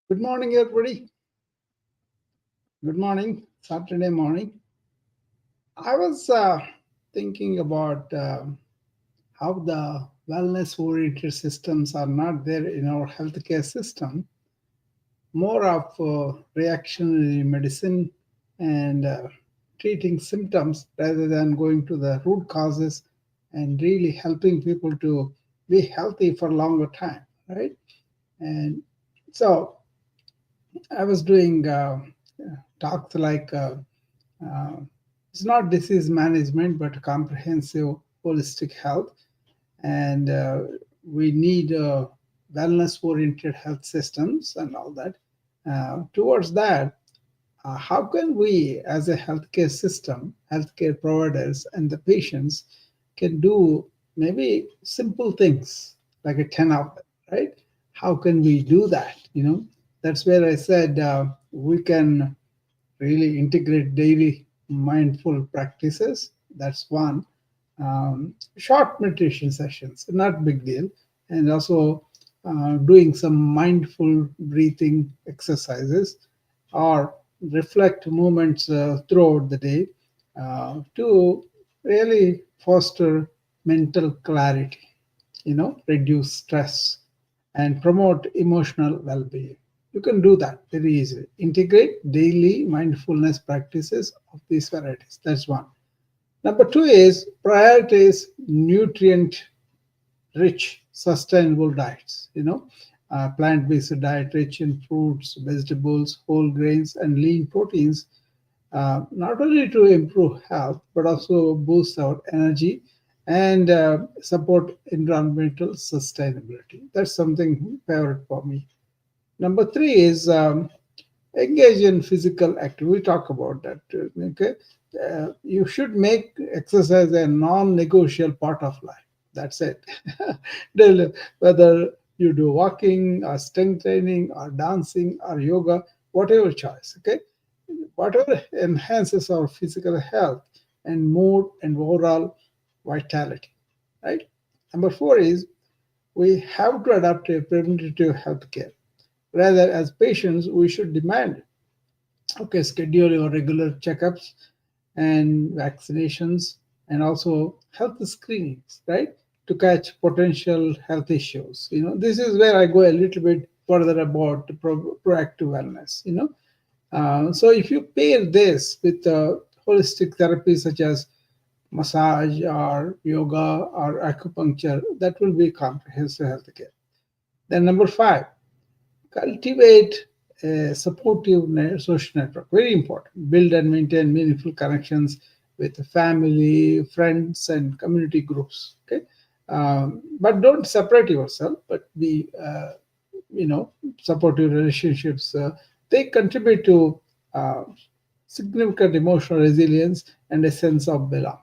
Good morning, everybody. Good morning, Saturday morning. I was thinking about how the wellness oriented systems are not there in our healthcare system, more of reactionary medicine and treating symptoms rather than going to the root causes and really helping people to be healthy for a longer time, right? And so I was doing talks like uh, it's not disease management, but comprehensive holistic health. And we need wellness oriented health systems and all that. Towards that, how can we, as a healthcare system, healthcare providers, and the patients can do maybe simple things like a 10 of them, right? How can we do that? That's where I said we can really integrate daily mindful practices. That's one. Short meditation sessions, not big deal, and also doing some mindful breathing exercises or reflect moments throughout the day to really foster mental clarity, reduce stress and promote emotional well-being. You can do that very easily. Integrate daily mindfulness practices of these varieties. That's one. Number two is prioritize nutrient rich, sustainable diets. Plant-based diet rich in fruits, vegetables, whole grains, and lean proteins, not only to improve health but also boost our energy and support environmental sustainability. That's something favorite for me. Number three is engage in physical activity. We talk about that. Okay, you should make exercise a non-negotiable part of life. That's it. Whether you do walking or strength training or dancing or yoga, whatever choice. Okay, whatever enhances our physical health and mood and overall vitality. Right. Number four is we have to adopt a preventative health care. Rather, as patients, we should demand, okay, schedule your regular checkups and vaccinations and also health screenings, right? To catch potential health issues. This is where I go a little bit further about proactive wellness. So if you pair this with holistic therapy such as massage or yoga or acupuncture, that will be comprehensive healthcare. Then number five, cultivate a supportive social network. Very important. Build and maintain meaningful connections with family, friends, and community groups. Okay, but don't separate yourself. But be, supportive relationships. They contribute to uh, significant emotional resilience and a sense of belonging.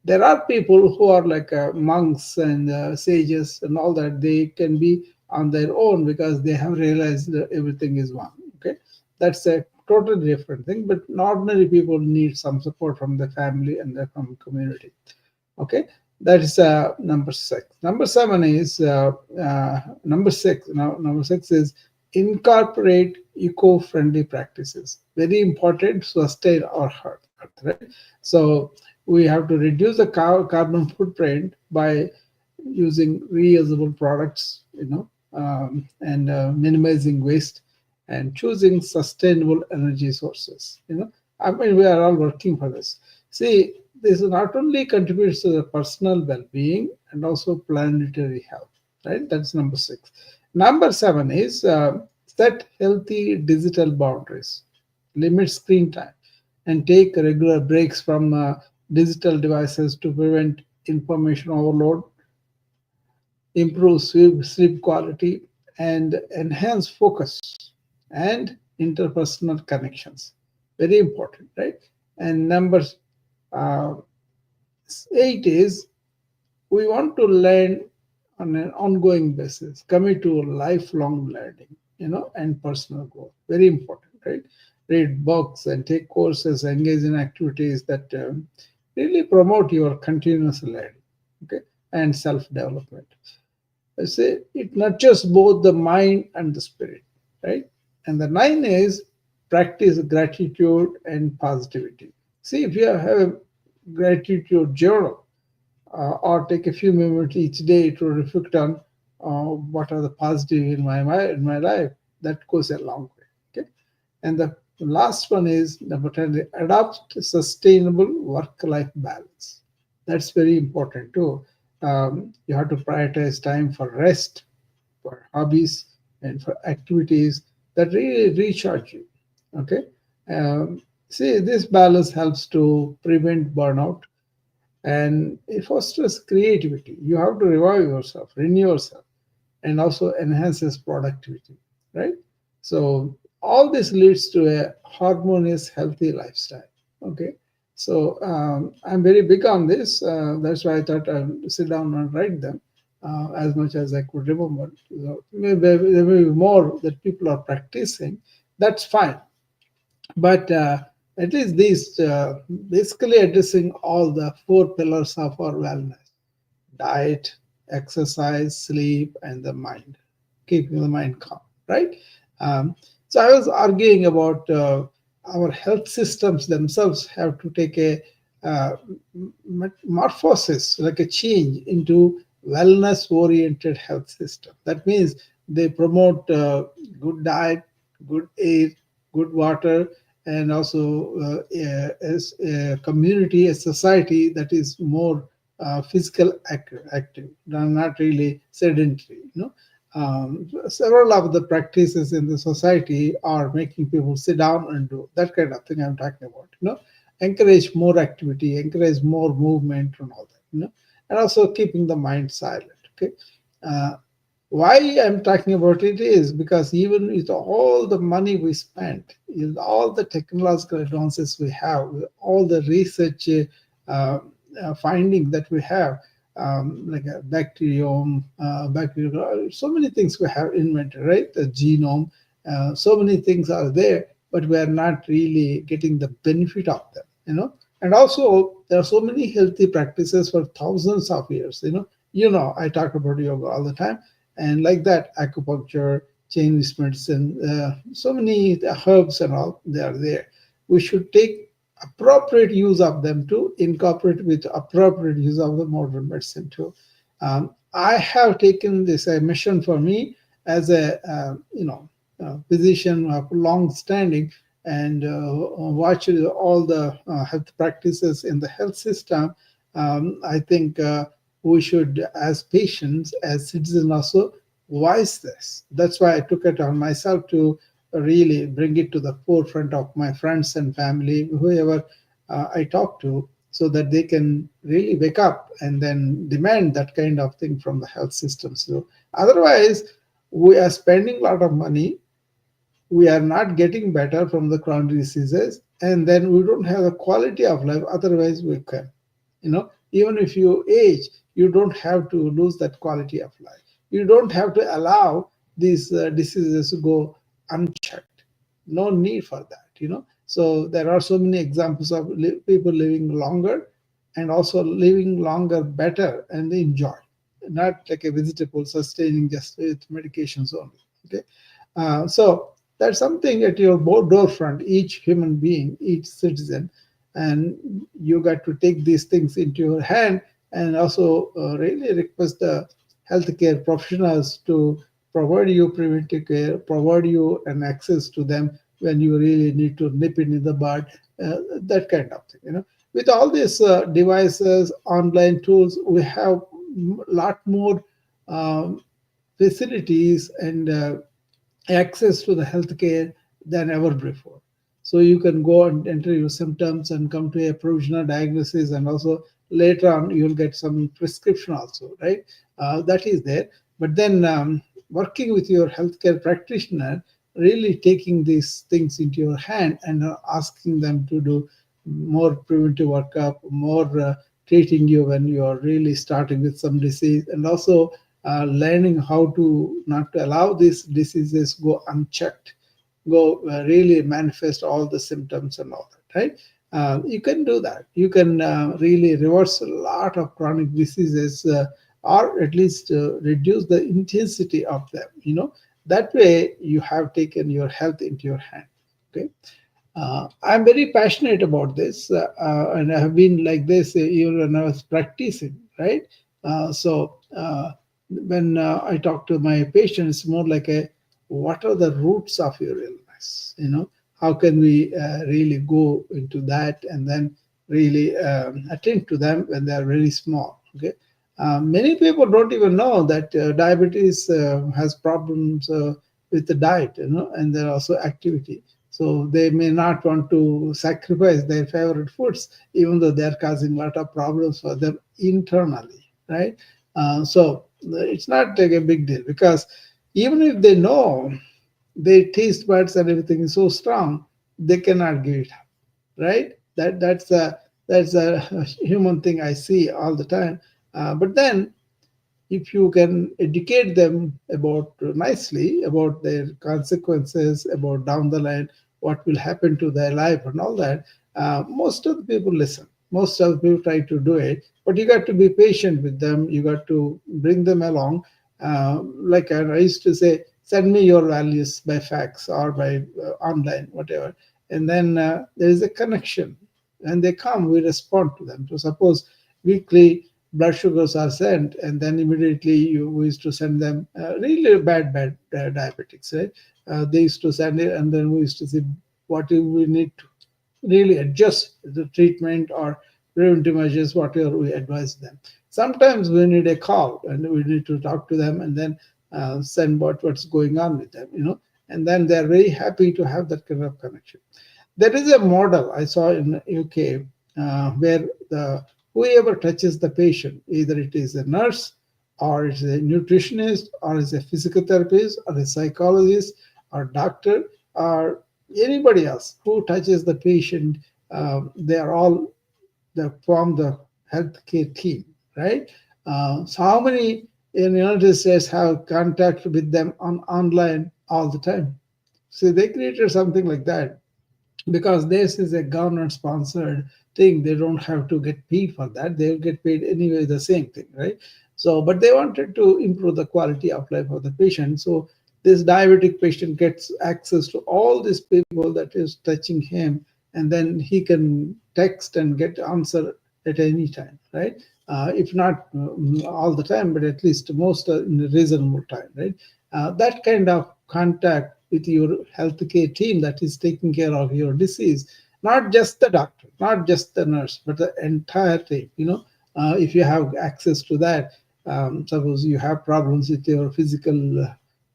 There are people who are like monks and sages and all that. They can be on their own because they have realized that everything is one. Okay, that's a totally different thing. But ordinary people need some support from the family and from community. Okay, that is number six. Number seven is number six. Now, number six is incorporate eco-friendly practices. Very important to sustain our health, right? So we have to reduce the carbon footprint by using reusable products, and minimizing waste and choosing sustainable energy sources. I mean, we are all working for this. See, this not only contributes to the personal well-being and also planetary health, right? That's number six. Number seven is set healthy digital boundaries, limit screen time, and take regular breaks from digital devices to prevent information overload, improve sleep quality, and enhance focus and interpersonal connections. Very important, right? And number uh, eight is we want to learn on an ongoing basis, commit to lifelong learning, and personal growth. Very important, right? Read books and take courses, engage in activities that really promote your continuous learning, okay, and self-development. I say it nurtures both the mind and the spirit, right? And the nine is practice gratitude and positivity. See, if you have a gratitude journal, or take a few moments each day to reflect on what are the positive in in my life, that goes a long way. Okay, and the last one is number 10: adopt sustainable work-life balance. That's very important too. You have to prioritize time for rest, for hobbies, and for activities that really recharge you. Okay. Um, See, this balance helps to prevent burnout, and it fosters creativity. You have to revive yourself, renew yourself, and also enhances productivity, right? So all this leads to a harmonious, healthy lifestyle. Okay. So I'm very big on this. That's why I thought I'd sit down and write them as much as I could remember. So maybe there may be more that people are practicing. That's fine, but at least these basically addressing all the four pillars of our wellness: diet, exercise, sleep, and the mind, keeping the mind calm, right? Um, so I was arguing about our health systems themselves have to take a uh, morphosis, like a change into wellness-oriented health system. That means they promote good diet, good air, good water, and also as a community, a society that is more physical active, not really sedentary. Several of the practices in the society are making people sit down and do that kind of thing I'm talking about. Encourage more activity, encourage more movement, and all that. And also keeping the mind silent. Okay. Uh, why I'm talking about it is because even with all the money we spent, with all the technological advances we have, with all the research finding that we have, like a bacterial, so many things we have invented, right? The genome, so many things are there, but we are not really getting the benefit of them. And also, there are so many healthy practices for thousands of years. I talk about yoga all the time, and like that, acupuncture, Chinese medicine, so many herbs and all, they are there. We should take appropriate use of them to incorporate with appropriate use of the modern medicine too. I have taken this a mission for me as a physician of long standing, and watch all the health practices in the health system. I think we should, as patients, as citizens, also voice this. That's why I took it on myself to really bring it to the forefront of my friends and family, whoever I talk to, so that they can really wake up and then demand that kind of thing from the health system. So otherwise, we are spending a lot of money, we are not getting better from the chronic diseases, and then we don't have the quality of life. Otherwise, we can. Even if you age, you don't have to lose that quality of life. You don't have to allow these diseases to go unchecked. No need for that. So there are so many examples of people living longer, and also living longer better and enjoy, not like a vegetable sustaining just with medications only. Okay. So that's something at your door front, each human being, each citizen, and you got to take these things into your hand, and also really request the healthcare professionals to provide you preventive care, provide you an access to them when you really need to nip it in the bud, that kind of thing. With all these devices, online tools, we have a lot more um, facilities and access to the healthcare than ever before. So you can go and enter your symptoms and come to a provisional diagnosis, and also later on you'll get some prescription also, right? That is there. But then working with your healthcare practitioner, really taking these things into your hand and asking them to do more preventive workup, more treating you when you are really starting with some disease, and also learning how to not to allow these diseases go unchecked, go really manifest all the symptoms and all that, right? You can do that. You can really reverse a lot of chronic diseases, or at least reduce the intensity of them. That way, you have taken your health into your hand. Okay. I'm very passionate about this, and I have been like this even when I was practicing, right? When I talk to my patients, more like a, what are the roots of your illness? How can we really go into that and then really attend to them when they are very small? Okay. Many people don't even know that diabetes has problems with the diet, and then also activity, so they may not want to sacrifice their favorite foods, even though they're causing a lot of problems for them internally, right? So it's not like a big deal because even if they know their taste buds and everything is so strong, they cannot give it up, right? That's a human thing I see all the time. But then if you can educate them about nicely about their consequences, about down the line what will happen to their life and all that, most of the people listen, most of the people try to do it, but you got to be patient with them, you got to bring them along. Like I used to say, send me your values by fax or by online, whatever, and then there is a connection. When they come, we respond to them. So suppose weekly blood sugars are sent, and then immediately you we used to send them really bad diabetics, right? They used to send it, and then we used to see what do we need to really adjust the treatment or preventive measures, whatever we advise them. Sometimes we need a call and we need to talk to them and then send what's going on with them, and then they're very happy to have that kind of connection. There is a model I saw in UK where the whoever touches the patient, either it is a nurse or it's a nutritionist or it's a physical therapist or a psychologist or doctor or anybody else who touches the patient, they are all they form the healthcare team, right? So how many in the United States have contact with them on online all the time? So they created something like that because this is a government sponsored thing. They don't have to get paid for that, they'll get paid anyway, the same thing, right? So but they wanted to improve the quality of life of the patient, so this diabetic patient gets access to all these people that is touching him, and then he can text and get answer at any time, right? If not all the time, but at least most in a reasonable time, right? That kind of contact with your healthcare team that is taking care of your disease, not just the doctor, not just the nurse, but the entire team. If you have access to that, suppose you have problems with your physical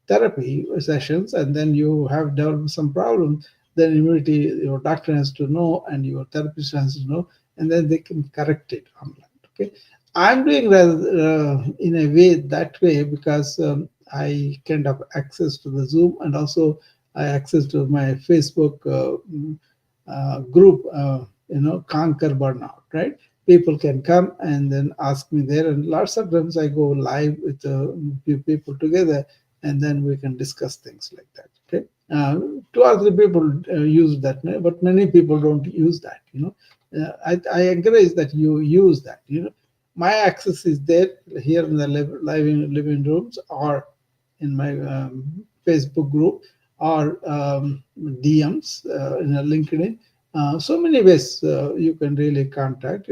therapy sessions, and then you have developed some problems, then immediately your doctor has to know and your therapist has to know, and then they can correct it online. Okay, I'm doing rather in a way that way because I kind of access to the Zoom, and also I access to my Facebook group, Conquer Burnout, right? People can come and then ask me there, and lots of times I go live with a few people together, and then we can discuss things like that. Okay, two or three people use that, but many people don't use that. I encourage that you use that. My access is there here in the living rooms or in my Facebook group or DMs in a LinkedIn. So many ways you can really contact.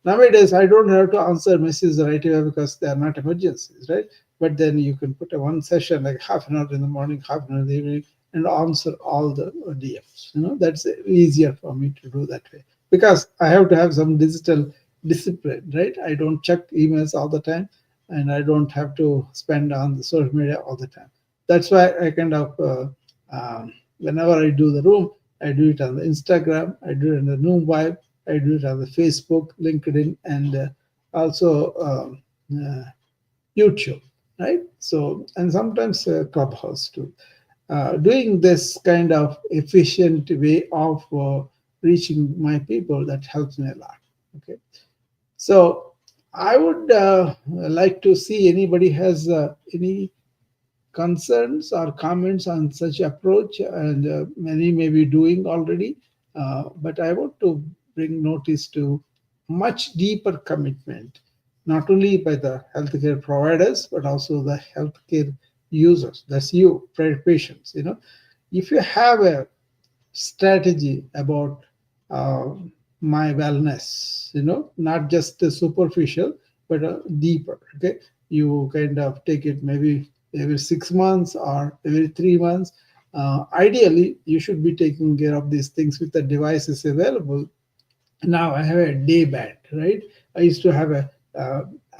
Nowadays I don't have to answer messages right away because they are not emergencies, right? But then you can put a one session like half an hour in the morning, half an hour in the evening, and answer all the DMs. That's easier for me to do that way because I have to have some digital discipline, right? I don't check emails all the time, and I don't have to spend on the social media all the time. That's why I kind of, whenever I do the room, I do it on the Instagram, I do it on the Noom Vibe, I do it on the Facebook, LinkedIn, and also YouTube, right? So, and sometimes Clubhouse too. Doing this kind of efficient way of reaching my people, that helps me a lot. Okay, so I would like to see anybody has any concerns or comments on such approach, and many may be doing already. But I want to bring notice to much deeper commitment, not only by the healthcare providers, but also the healthcare users, that's you, patients, if you have a strategy about uh, my wellness, not just superficial, but deeper. Okay, you kind of take it maybe every 6 months or every 3 months. Ideally, you should be taking care of these things with the devices available. Now I have a day band, right? I used to have a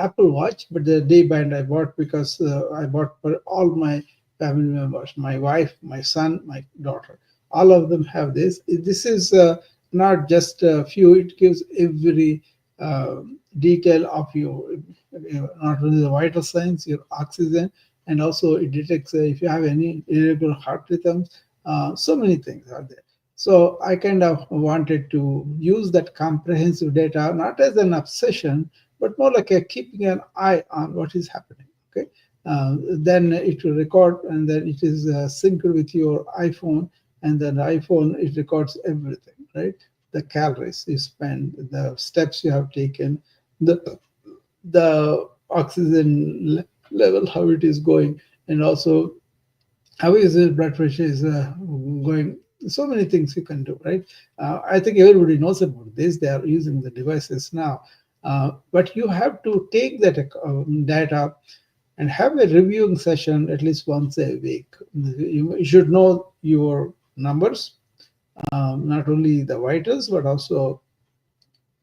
Apple Watch, but the day band I bought because I bought for all my family members, my wife, my son, my daughter. All of them have this. This is not just a few; it gives every detail of your, not only the vital signs, your oxygen, and also it detects if you have any irregular heart rhythms. So many things are there. So I kind of wanted to use that comprehensive data not as an obsession, but more like a keeping an eye on what is happening. Okay, then it will record, and then it is synced with your iPhone, and then the iPhone it records everything, right? The calories you spend, the steps you have taken, the oxygen level, how it is going, and also how is the blood pressure is going. So many things you can do, right? I think everybody knows about this. They are using the devices now, but you have to take that data and have a reviewing session at least once a week. You should know your numbers, not only the vitals but also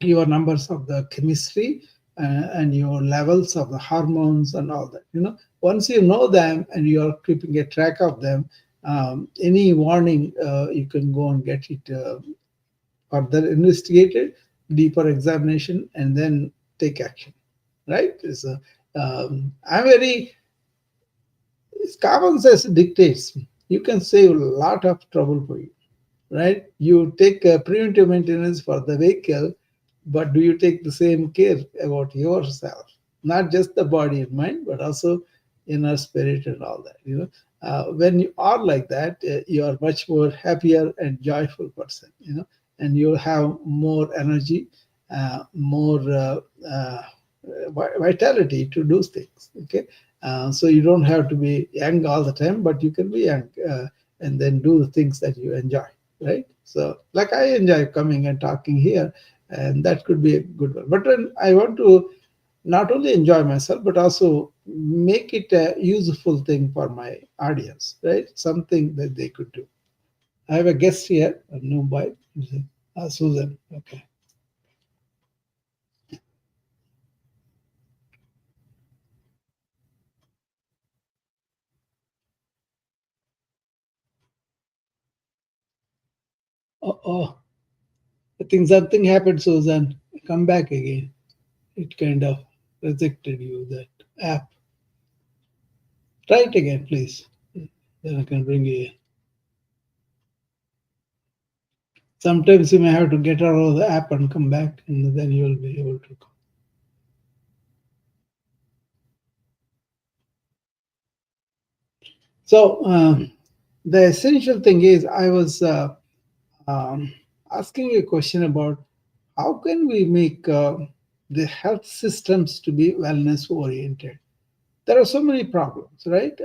your numbers of the chemistry and your levels of the hormones and all that. Once you know them and you are keeping a track of them, any warning, you can go and get it further investigated, deeper examination, and then take action. Right? I'm very, it's common sense dictates. You can save a lot of trouble for you, right? You take preventive maintenance for the vehicle, but do you take the same care about yourself? Not just the body and mind, but also inner spirit and all that. When you are like that, you are much more happier and joyful person. And you'll have more energy, more vitality to do things. Okay, so you don't have to be young all the time, but you can be young and then do the things that you enjoy, right? So, like I enjoy coming and talking here, and that could be a good one. But then I want to not only enjoy myself, but also make it a useful thing for my audience, right? Something that they could do. I have a guest here, a new boy, Susan. Okay. Oh, I think something happened, Susan. Come back again. It kind of rejected you, that app. Try it again, please. Then I can bring you in. Sometimes you may have to get out of the app and come back, and then you will be able to come. So the essential thing is, I was um, asking a question about how can we make the health systems to be wellness oriented. There are so many problems, right?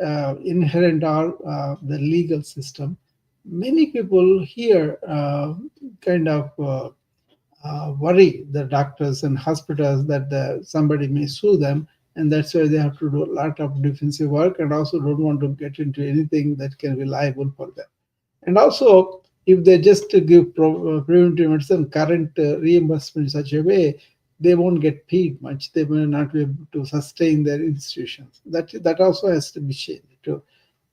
Inherent are the legal system. Many people here kind of worry the doctors and hospitals that somebody may sue them, and that's why they have to do a lot of defensive work and also don't want to get into anything that can be liable for them. And also, if they just give preventive medicine current reimbursement in such a way, they won't get paid much. They may not be able to sustain their institutions. That also has to be changed too.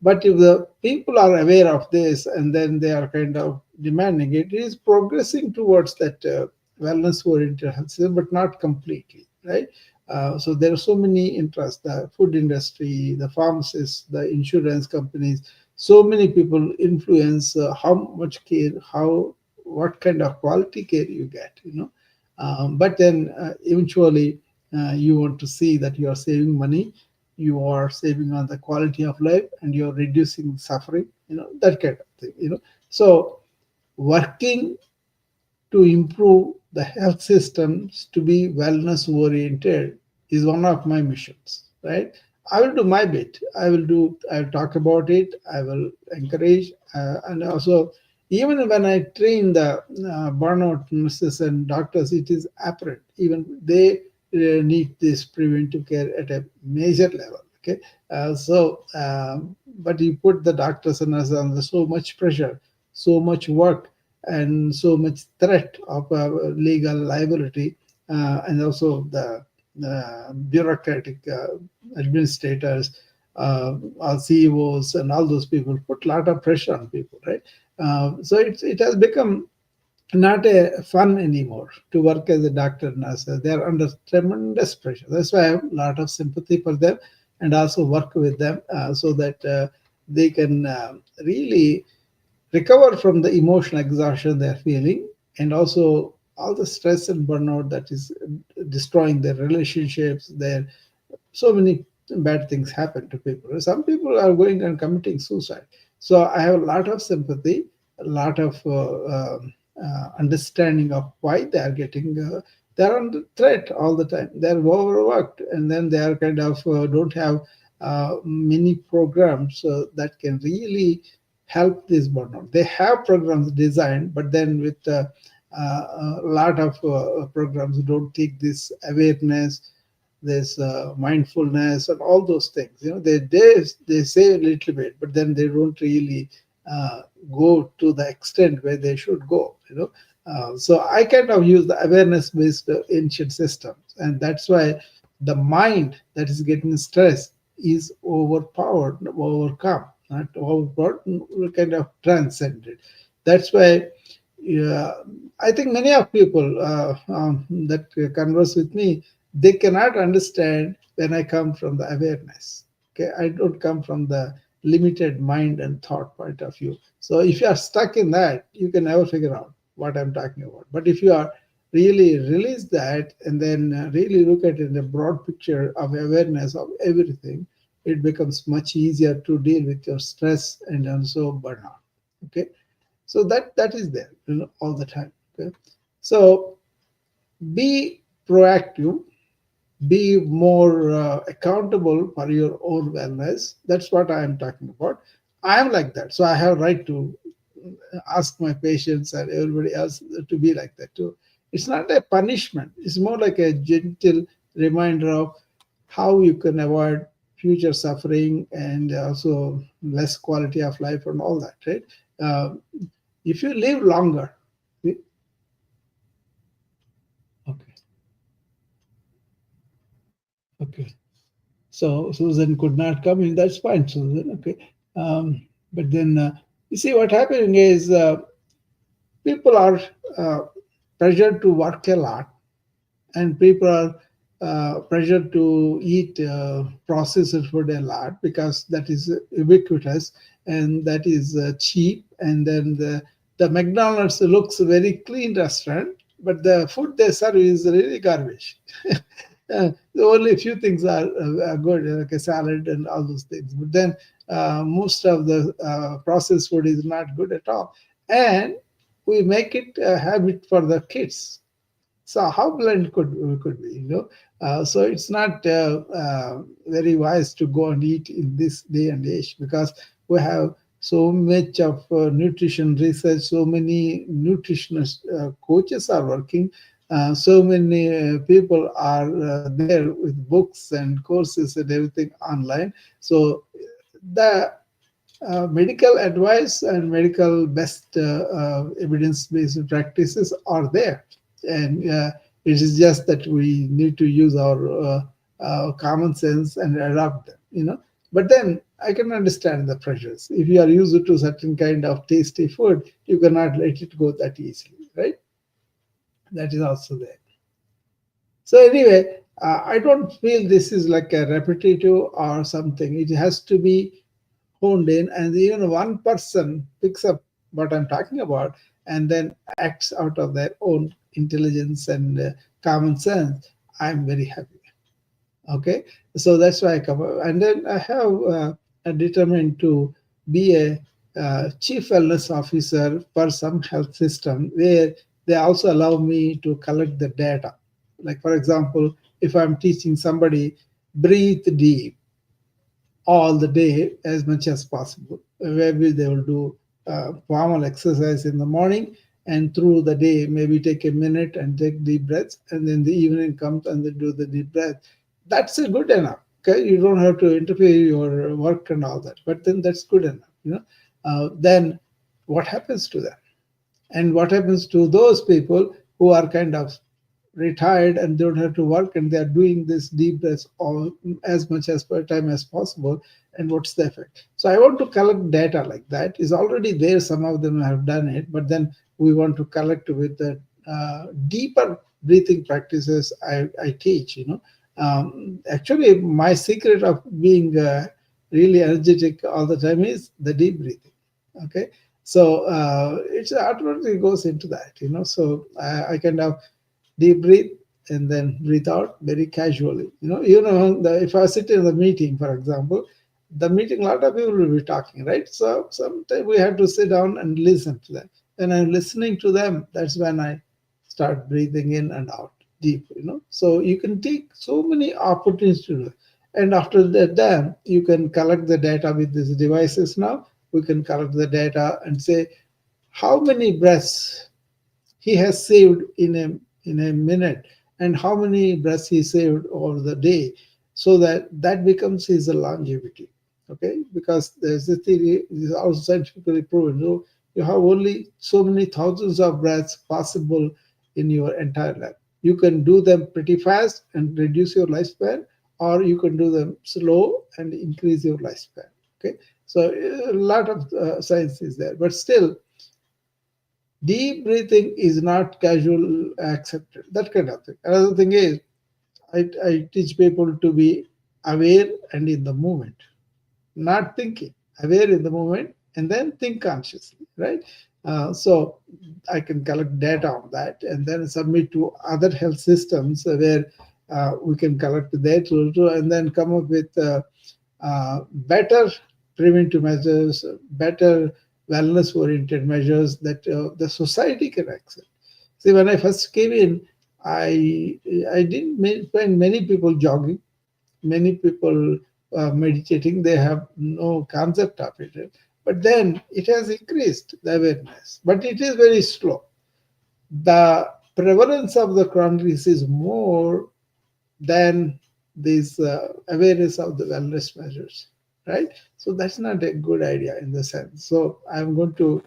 But if the people are aware of this and then they are kind of demanding it, it is progressing towards that wellness oriented health system, but not completely, right? So there are so many interests: the food industry, the pharmacists, the insurance companies. So many people influence how much care, how what kind of quality care you get. But then eventually you want to see that you are saving money, you are saving on the quality of life, and you're reducing suffering, that kind of thing. So working to improve the health systems to be wellness oriented is one of my missions, right? I will do my bit. I'll talk about it. I will encourage, and also, even when I train the burnout nurses and doctors, it is apparent. Even they need this preventive care at a major level. Okay, but you put the doctors and nurses under so much pressure, so much work, and so much threat of legal liability, and also the bureaucratic administrators, our CEOs, and all those people put a lot of pressure on people, right? So it has become not a fun anymore to work as a doctor and nurse. They are under tremendous pressure. That's why I have a lot of sympathy for them and also work with them so that they can really recover from the emotional exhaustion they're feeling, and also all the stress and burnout that is destroying their relationships, their so many bad things happen to people. Some people are going and committing suicide. So I have a lot of sympathy, a lot of understanding of why they are getting. They're under threat all the time. They're overworked, and then they are kind of don't have many programs that can really help this burnout. They have programs designed, but then with a lot of programs don't take this awareness, this mindfulness, and all those things. They say a little bit, but then they don't really uh, go to the extent where they should go. So I kind of use the awareness based ancient systems, and that's why the mind that is getting stressed is overpowered, overcome, not overpowered, kind of transcended. That's why, yeah, I think many of people that converse with me, they cannot understand when I come from the awareness. Okay, I don't come from the limited mind and thought point of view. So if you are stuck in that, you can never figure out what I'm talking about. But if you are really release that and then really look at it in the broad picture of awareness of everything, it becomes much easier to deal with your stress and also burnout. Okay, so that is there, all the time. Okay, so be proactive, be more accountable for your own wellness. That's what I am talking about. I am like that, so I have right to ask my patients and everybody else to be like that too. It's not a punishment, it's more like a gentle reminder of how you can avoid future suffering and also less quality of life and all that, right? uh, if you live longer. Okay, okay. So Susan could not come in. That's fine, Susan. Okay. But then you see what happening is people are uh, pressured to work a lot, and people are pressured to eat processed food a lot because that is ubiquitous and that is cheap. And then the McDonald's looks a very clean restaurant, but the food they serve is really garbage. The only few things are good, like a salad and all those things. But then most of the processed food is not good at all. And we make it a habit for the kids. So how blind could we? So it's not very wise to go and eat in this day and age, because we have so much of nutrition research, so many nutritionist coaches are working, so many people are there with books and courses and everything online. So the medical advice and medical best evidence-based practices are there, and it is just that we need to use our common sense and adopt them. But then I can understand the pressures. If you are used to certain kind of tasty food, you cannot let it go that easily, right? That is also there. So anyway, I don't feel this is like a repetitive or something. It has to be honed in, and even one person picks up what I'm talking about and then acts out of their own intelligence and common sense, I'm very happy. Okay, so that's why I come up. And then I have determined to be a chief wellness officer for some health system where they also allow me to collect the data. Like, for example, if I'm teaching somebody breathe deep, all the day as much as possible. Maybe they will do formal exercise in the morning, and through the day maybe take a minute and take deep breaths, and then the evening comes and they do the deep breath. That's a good enough. Okay, you don't have to interfere your work and all that, but then that's good enough. Then what happens to them? And what happens to those people who are kind of retired and don't have to work and they are doing this deep breaths all as much as per time as possible, and what's the effect? So I want to collect data like that. Is already there, some of them have done it, but then we want to collect with the deeper breathing practices I teach. Actually my secret of being really energetic all the time is the deep breathing. Okay, so it's automatically goes into that. So I kind of deep breathe and then breathe out very casually. If I sit in the meeting, for example, the meeting, a lot of people will be talking, right? So sometimes we have to sit down and listen to them. When I'm listening to them, that's when I start breathing in and out deep. So you can take so many opportunities to do it. And after that, then you can collect the data with these devices. Now we can collect the data and say how many breaths he has saved in a minute, and how many breaths he saved over the day, so that becomes his longevity. Okay, because there's a theory, this is also scientifically proven. You have only so many thousands of breaths possible in your entire life. You can do them pretty fast and reduce your lifespan, or you can do them slow and increase your lifespan. Okay, so a lot of science is there, but still deep breathing is not casual accepted, that kind of thing. Another thing is, I teach people to be aware and in the moment, not thinking, aware in the moment, and then think consciously, right? So I can collect data on that and then submit to other health systems where we can collect their data and then come up with better preventive measures, better wellness oriented measures that the society can accept. See, when I first came in, I I didn't find many people jogging, many people meditating. They have no concept of it. Right? But then it has increased the awareness, but it is very slow. The prevalence of the chronic disease is more than this awareness of the wellness measures, right? So that's not a good idea in the sense. So I'm going to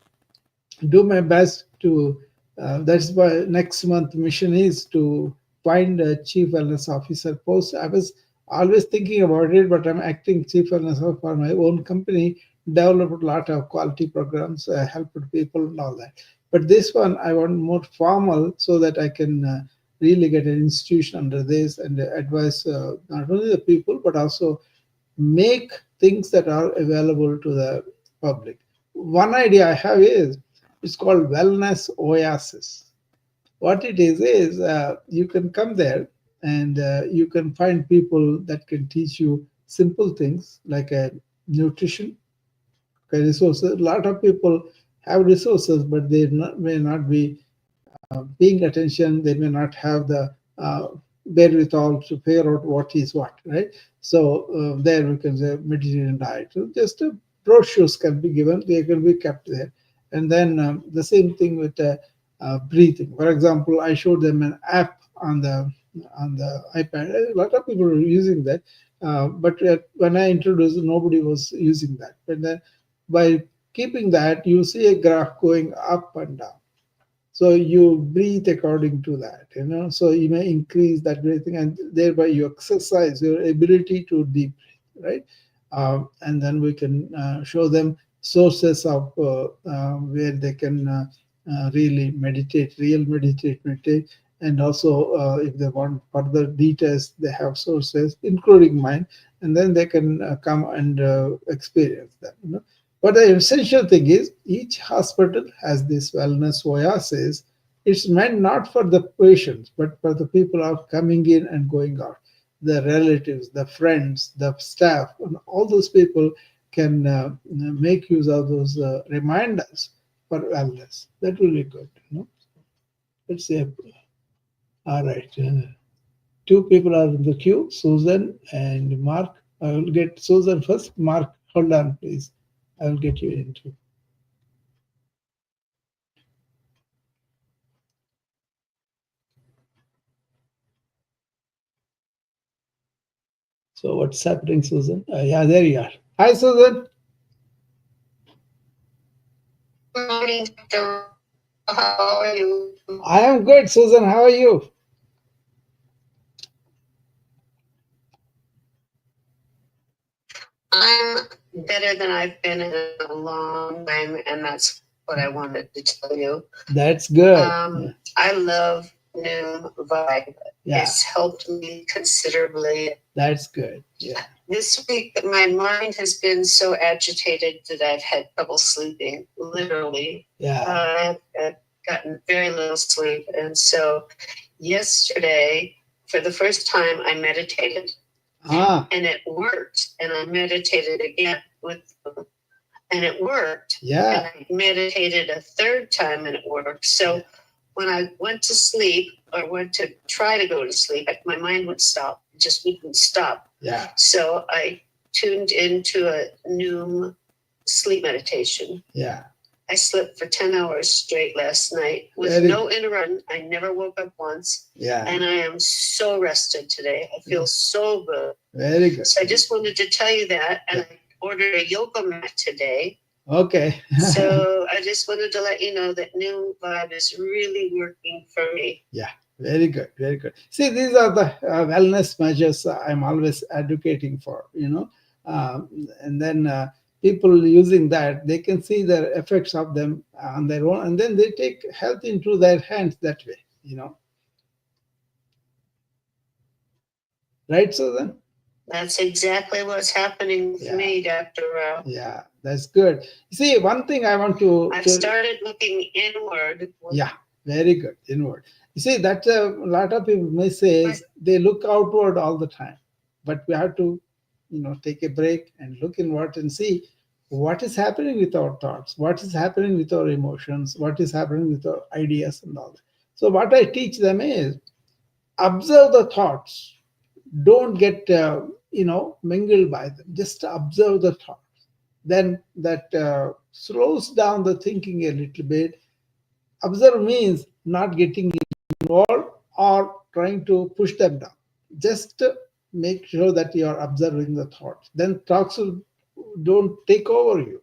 do my best to. That's why next month mission is to find a chief wellness officer post. I was always thinking about it, but I'm acting chief wellness officer for my own company. Developed a lot of quality programs, helped people and all that. But this one I want more formal so that I can really get an institution under this and advise not only the people but also make things that are available to the public. One idea I have is it's called Wellness Oasis. What it is you can come there and you can find people that can teach you simple things like nutrition, okay, resources. A lot of people have resources, but may not be paying attention. They may not have the wherewithal to figure out what is what, right? So there we can say Mediterranean diet. So just brochures can be given, they can be kept there. And then the same thing with breathing. For example, I showed them an app on the iPad. A lot of people are using that, but when I introduced, nobody was using that. But then by keeping that, you see a graph going up and down, so you breathe according to that, so you may increase that breathing and thereby you exercise your ability to deep breathe, right? And then we can show them sources of where they can really meditate, real meditate. And also if they want further details, they have sources including mine, and then they can come and experience that. But the essential thing is each hospital has this wellness oasis. It's meant not for the patients, but for the people who are coming in and going out, the relatives, the friends, the staff, and all those people can make use of those reminders for wellness. That will be good. Let's see. All right. Two people are in the queue, Susan and Mark. I will get Susan first. Mark, hold on, please. I will get you into. So what's happening, Susan? Yeah, there you are. Hi, Susan. Good morning, Dr. How are you? I am good, Susan. How are you? I'm better than I've been in a long time, and that's what I wanted to tell you. That's good. I love Noon Vibe. Yeah. It's helped me considerably. That's good. Yeah. This week, my mind has been so agitated that I've had trouble sleeping, literally. Yeah. I've gotten very little sleep. And so yesterday, for the first time, I meditated. And it worked. And I meditated again with them. And it worked. Yeah. And I meditated a third time and it worked. So when I went to sleep or went to try to go to sleep, my mind would stop. It just wouldn't stop. Yeah. So I tuned into a new sleep meditation. Yeah. I slept for 10 hours straight last night with no interruption. I never woke up once. Yeah. And I am so rested today. I feel so good. Very good. So I just wanted to tell you that. And I ordered a yoga mat today. Okay. So I just wanted to let you know that New Vibe is really working for me. Yeah. Very good. Very good. See, these are the wellness measures I'm always advocating for, and then people using that, they can see the effects of them on their own, and then they take health into their hands that way. Right, Susan? That's exactly what's happening with me, Dr. Rao. Yeah, that's good. See, one thing I want to... I've started looking inward. Yeah, very good, inward. You see, that a lot of people may say is they look outward all the time. But we have to, take a break and look inward and see what is happening with our thoughts, what is happening with our emotions, what is happening with our ideas and all that. So what I teach them is observe the thoughts. Don't get, mingled by them. Just observe the thoughts. Then that slows down the thinking a little bit. Observe means not getting involved or trying to push them down. Just make sure that you are observing the thoughts. Then thoughts don't take over you.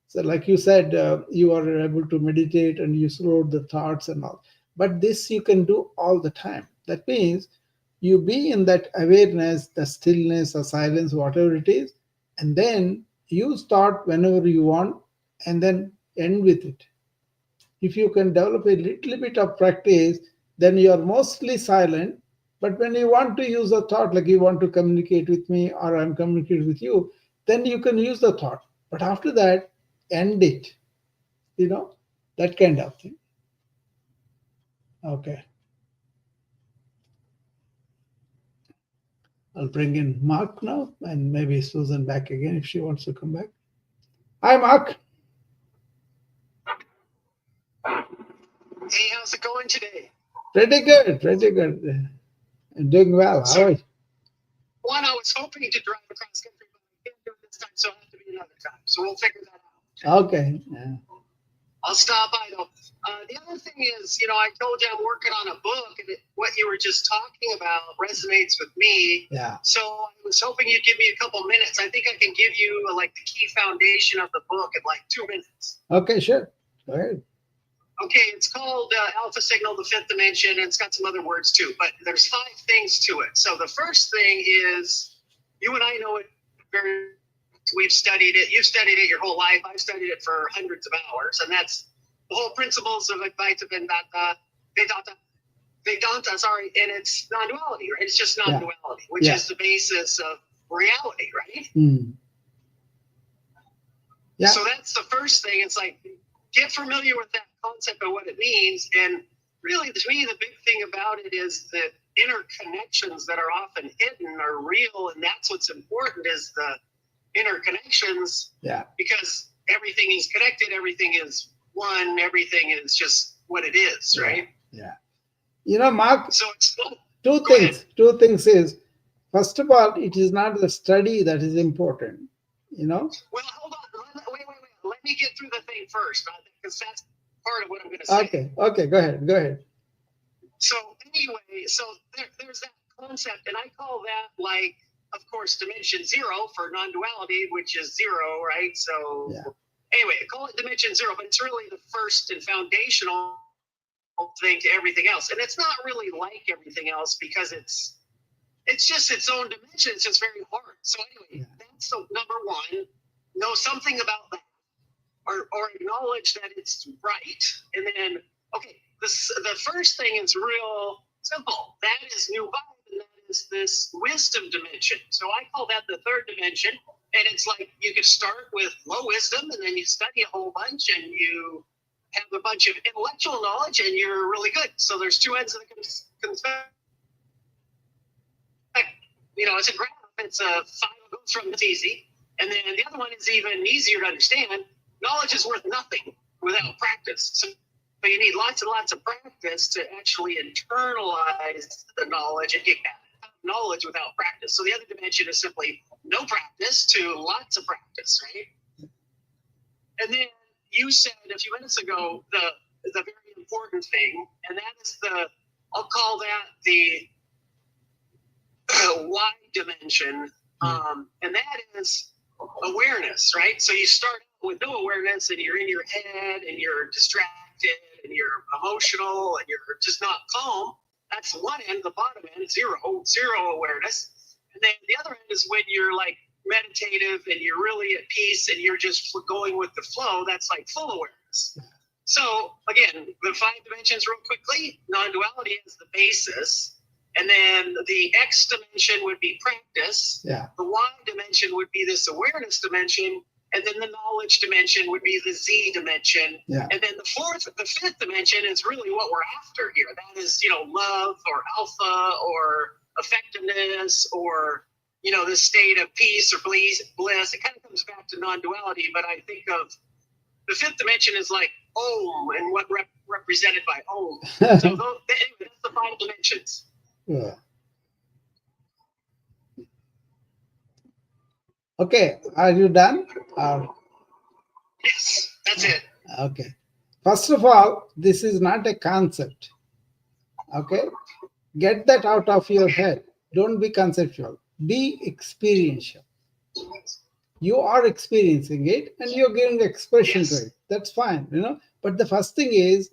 So, like you said, you are able to meditate and you slow the thoughts and all. But this you can do all the time. That means you be in that awareness, the stillness, or silence, whatever it is, and then you start whenever you want and then end with it. If you can develop a little bit of practice, then you are mostly silent. But when you want to use a thought, like you want to communicate with me or I'm communicating with you, then you can use the thought. But after that, end it, you know, that kind of thing. Okay. I'll bring in Mark now and maybe Susan back again if she wants to come back. Hi, Mark. Hey, how's it going today? Pretty good, pretty good. Doing well. How are you? One, I was hoping to drive across country, but I can't do it this time, so it'll have to be another time. So we'll figure that out. Okay. Yeah. I'll stop by though. The other thing is, I told you I'm working on a book, and what you were just talking about resonates with me. Yeah. So I was hoping you'd give me a couple minutes. I think I can give you like the key foundation of the book in like 2 minutes. Okay, sure. Go ahead. Okay, it's called Alpha Signal, the Fifth Dimension, and it's got some other words too, but there's 5 things to it. So the first thing is, you and I know it very, we've studied it. You've studied it your whole life. I've studied it for hundreds of hours, and that's the whole principles of Advaita Vedanta, sorry, and it's non-duality, right? It's just non-duality, which is the basis of reality, right? Mm. Yeah. So that's the first thing. It's like, get familiar with that concept of what it means. And really, to me, the big thing about it is that interconnections that are often hidden are real. And that's what's important, is the interconnections. Yeah. Because everything is connected, everything is one, everything is just what it is, right? Yeah. Mark, so it's two things is First of all, it is not the study that is important, you know. Well, hold on. Wait. Let me get through the thing first, because that's part of what I'm going to say. Okay, go ahead. So anyway, there's that concept, and I call that, like, of course, dimension zero for non-duality, which is zero, right? So anyway, I call it dimension zero, but it's really the first and foundational thing to everything else. And it's not really like everything else because it's just its own dimension. It's just very hard. So anyway, that's the number one. Know something about that, or acknowledge that it's right. And then, okay, the first thing is real simple. That is new vibe, and that is this wisdom dimension. So I call that the third dimension. And it's like you could start with low wisdom, and then you study a whole bunch, and you have a bunch of intellectual knowledge, and you're really good. So there's two ends of the spectrum. It's a graph. It's a 5 goes from it's easy. And then the other one is even easier to understand. Knowledge is worth nothing without practice. So you need lots and lots of practice to actually internalize the knowledge and get knowledge without practice. So the other dimension is simply no practice to lots of practice, right? And then you said a few minutes ago the very important thing, and that is I'll call that the wide dimension, and that is awareness, right? So you start with no awareness, and you're in your head, and you're distracted, and you're emotional, and you're just not calm. That's one end. The bottom end, zero awareness. And then the other end is when you're like meditative and you're really at peace and you're just going with the flow. That's like full awareness. So again, the 5 dimensions real quickly. Non-duality is the basis. And then the X dimension would be practice. Yeah. The Y dimension would be this awareness dimension. And then the knowledge dimension would be the Z dimension. Yeah. And then the fifth dimension is really what we're after here. That is, love or alpha or effectiveness or, the state of peace or bliss. It kind of comes back to non-duality, but I think of the fifth dimension is like Om and what represented by Om. So anyway, that's the 5 dimensions. Yeah. Okay, are you done? Yes, that's it. Okay. First of all, this is not a concept. Okay? Get that out of your head. Don't be conceptual. Be experiential. You are experiencing it and you're giving expression to it. That's fine, But the first thing is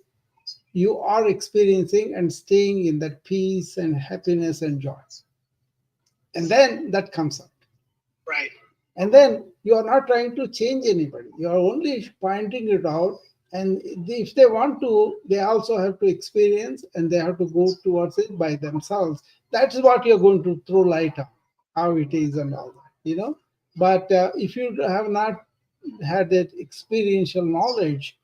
you are experiencing and staying in that peace and happiness and joy. And then that comes out. Right. And then you are not trying to change anybody. You are only pointing it out. And if they want to, they also have to experience and they have to go towards it by themselves. That's what you're going to throw light on, how it is and all that, But if you have not had that experiential knowledge,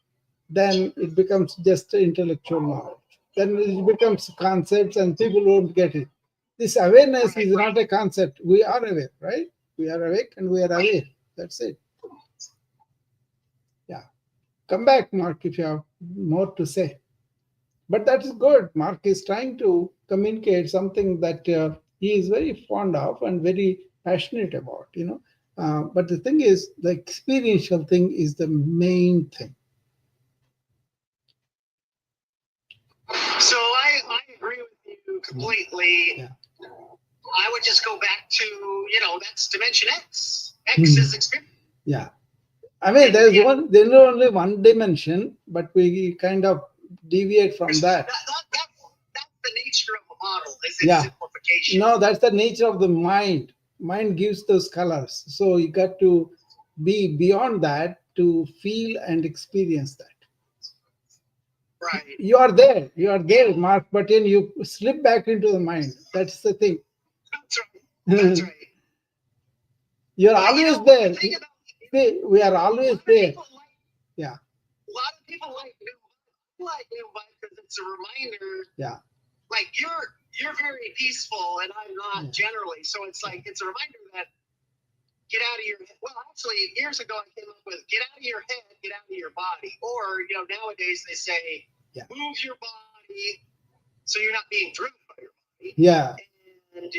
then it becomes just intellectual knowledge. Then it becomes concepts and people won't get it. This awareness is not a concept. We are aware, right? We are awake and we are aware. That's it. Yeah. Come back, Mark, if you have more to say. But that is good. Mark is trying to communicate something that he is very fond of and very passionate about, But the thing is, the experiential thing is the main thing. So I agree with you completely. Yeah. I would just go back to, that's dimension X. X is experience. Yeah. I mean, there's only one dimension, but we kind of deviate from that. That's the nature of a model, is its simplification. No, that's the nature of the mind. Mind gives those colors. So you got to be beyond that to feel and experience that. Right. You are there, Mark, but then you slip back into the mind. That's the thing. That's right. You're always there. We are always there. Yeah. A lot of people like new because it's a reminder. Yeah. Like you're very peaceful and I'm not generally. So it's like it's a reminder that get out of your head. Well, actually, years ago I came up with get out of your head, get out of your body. Or, nowadays they say move your body so you're not being driven by your body. Yeah. And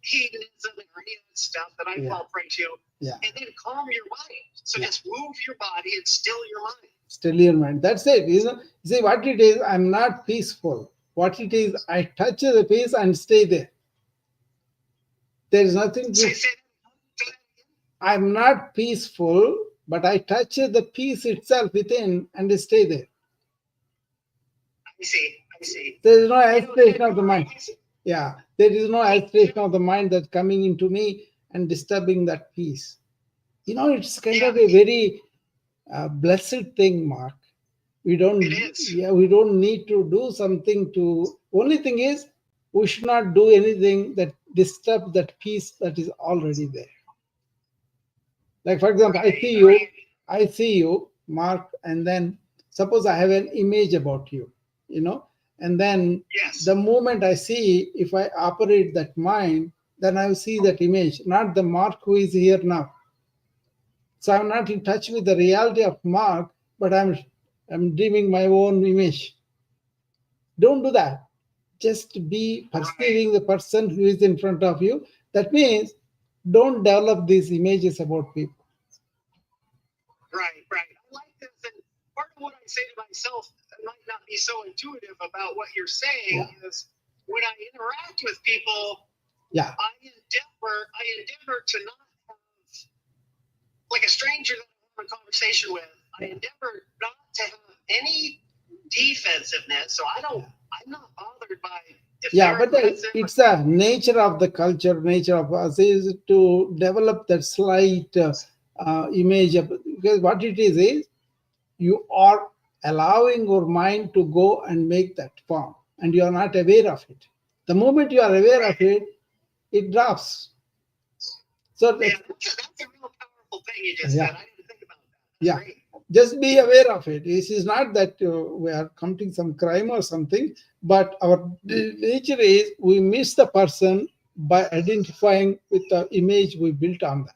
hedonism and any of that stuff that I fall prey to. Yeah. And then calm your mind. So just move your body and still your mind. Still your mind. That's it. See what it is. I'm not peaceful. What it is, I touch the peace and stay there. There is nothing to. I'm not peaceful, but I touch the peace itself within and stay there. I see. There is no aspiration of the mind. Yeah, there is no aspiration of the mind that's coming into me and disturbing that peace. It's kind of a very blessed thing, Mark. We don't. It is. Yeah, we don't need to do something to. Only thing is, we should not do anything that disturbs that peace that is already there. Like for example, I see you, Mark, and then suppose I have an image about you, and then the moment I see, if I operate that mind, then I will see that image, not the Mark who is here now. So I'm not in touch with the reality of Mark, but I'm dreaming my own image. Don't do that. Just be perceiving the person who is in front of you. That means don't develop these images about people. Right. I like this, and part of what I say to myself might not be so intuitive about what you're saying is when I interact with people, I endeavor to not have, like a stranger that I'm in a conversation with, I endeavor not to have any defensiveness, so I'm not bothered by but it's a nature of the culture, nature of us is to develop that slight image of, because what it is you are allowing your mind to go and make that form, and you are not aware of it. The moment you are aware of it, it drops. So that's a real powerful thing you just said. I didn't think about that. That's great. Just be aware of it. This is not that we are committing some crime or something, but our nature is we miss the person by identifying with the image we built on that.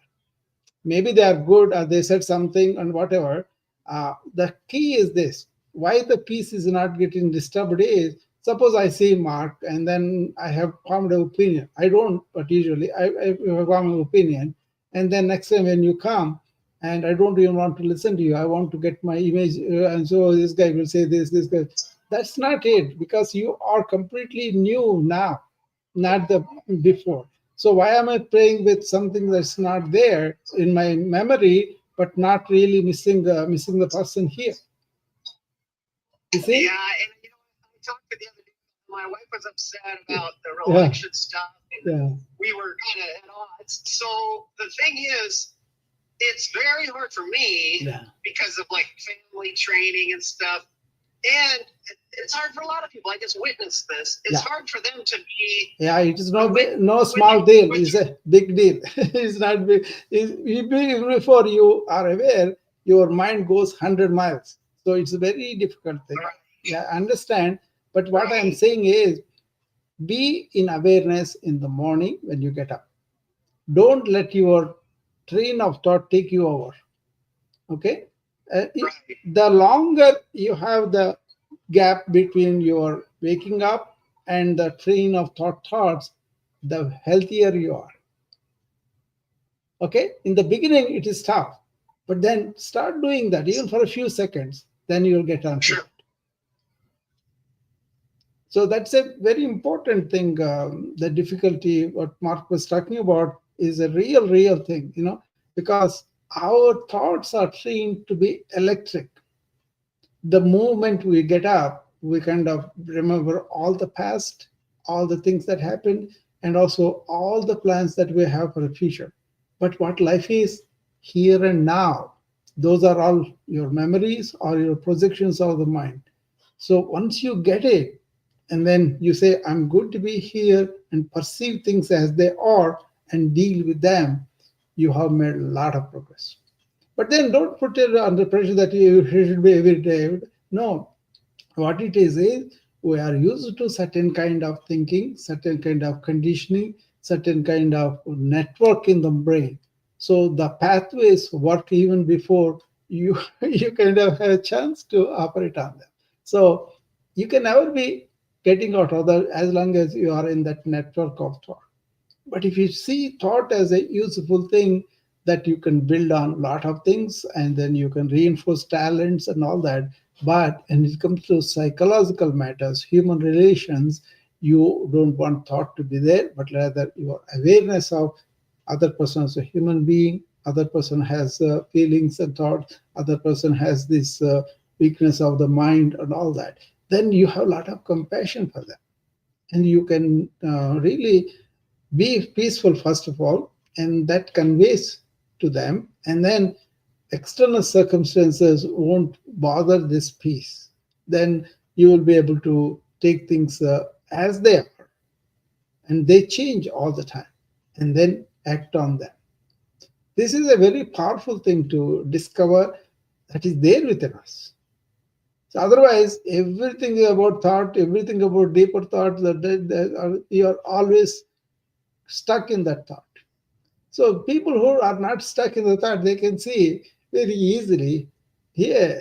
Maybe they are good or they said something and whatever. The key is this. Why the peace is not getting disturbed is, suppose I see Mark and then I have formed an opinion. I don't, but usually I have formed an opinion. And then next time when you come, and I don't even want to listen to you, I want to get my image. And so this guy will say this guy. That's not it, because you are completely new now, not the before. So why am I playing with something that's not there in my memory, but not really missing the person here? You see? Yeah, and I talked to the other day. My wife was upset about the election stuff, and we were kind of at odds. So the thing is, it's very hard for me because of like family training and stuff. And it's hard for a lot of people. I just witnessed this. It's hard for them to be. Yeah, it is no small deal. It's a big deal. It's not big. Even before you are aware, your mind goes 100 miles. So it's a very difficult thing. Right. Yeah, I understand. But what I'm saying is, be in awareness in the morning when you get up. Don't let your train of thought take you over. Okay? The longer you have the gap between your waking up and the train of thoughts, the healthier you are. Okay? In the beginning, it is tough. But then start doing that, even for a few seconds. Then you'll get on to it. So that's a very important thing. The difficulty, what Mark was talking about, is a real thing, because our thoughts are trained to be electric. The moment we get up, we kind of remember all the past, all the things that happened, and also all the plans that we have for the future. But what life is, here and now, those are all your memories or your projections of the mind. So once you get it, and then you say, I'm going to be here and perceive things as they are and deal with them, you have made a lot of progress. But then don't put it under pressure that you should be every day. No, what it is we are used to certain kind of thinking, certain kind of conditioning, certain kind of network in the brain. So the pathways work even before you kind of have a chance to operate on them. So you can never be getting out of that as long as you are in that network of thought. But if you see thought as a useful thing that you can build on a lot of things and then you can reinforce talents and all that. But when it comes to psychological matters, human relations, you don't want thought to be there, but rather your awareness of other person as a human being, other person has feelings and thoughts, other person has this weakness of the mind and all that. Then you have a lot of compassion for them and you can really be peaceful first of all, and that conveys to them, and then external circumstances won't bother this peace. Then you will be able to take things as they are, and they change all the time, and then act on them. This is a very powerful thing to discover that is there within us. So otherwise, everything about thought, everything about deeper thought, you are always stuck in that thought. So people who are not stuck in the thought, they can see very easily, yeah,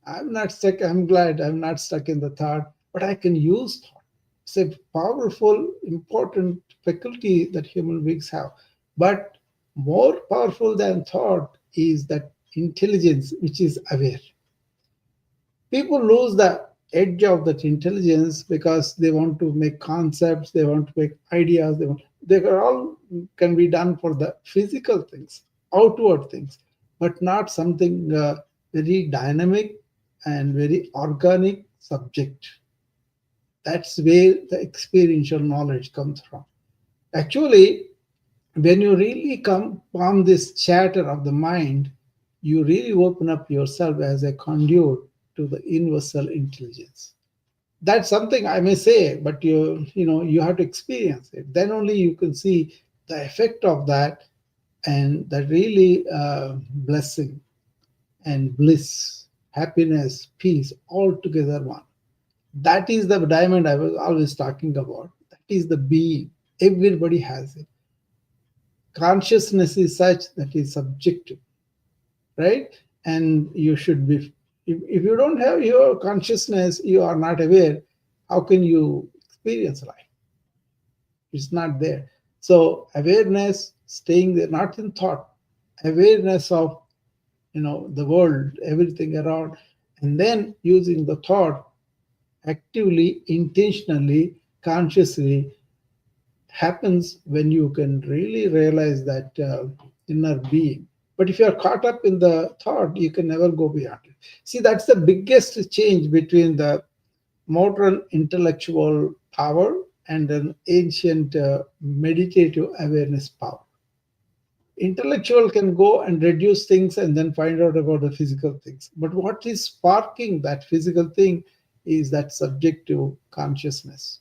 I'm not stuck. I'm glad I'm not stuck in the thought, but I can use thought. It's a powerful, important faculty that human beings have. But more powerful than thought is that intelligence which is aware. People lose the edge of that intelligence because they want to make concepts, they want to make ideas, they are all can be done for the physical things, outward things, but not something very dynamic and very organic subject. That's where the experiential knowledge comes from. Actually, when you really come from this chatter of the mind, you really open up yourself as a conduit to the universal intelligence. That's something I may say, but you have to experience it. Then only you can see the effect of that and the really blessing and bliss, happiness, peace, all together one. That is the diamond I was always talking about. That is the being. Everybody has it. Consciousness is such that is subjective, right? And you should be, if you don't have your consciousness, you are not aware, how can you experience life? It's not there. So awareness, staying there, not in thought, awareness of the world, everything around, and then using the thought actively, intentionally, consciously happens when you can really realize that inner being. But if you are caught up in the thought, you can never go beyond it. See, that's the biggest change between the modern intellectual power and an ancient meditative awareness power. Intellectual can go and reduce things and then find out about the physical things. But what is sparking that physical thing is that subjective consciousness.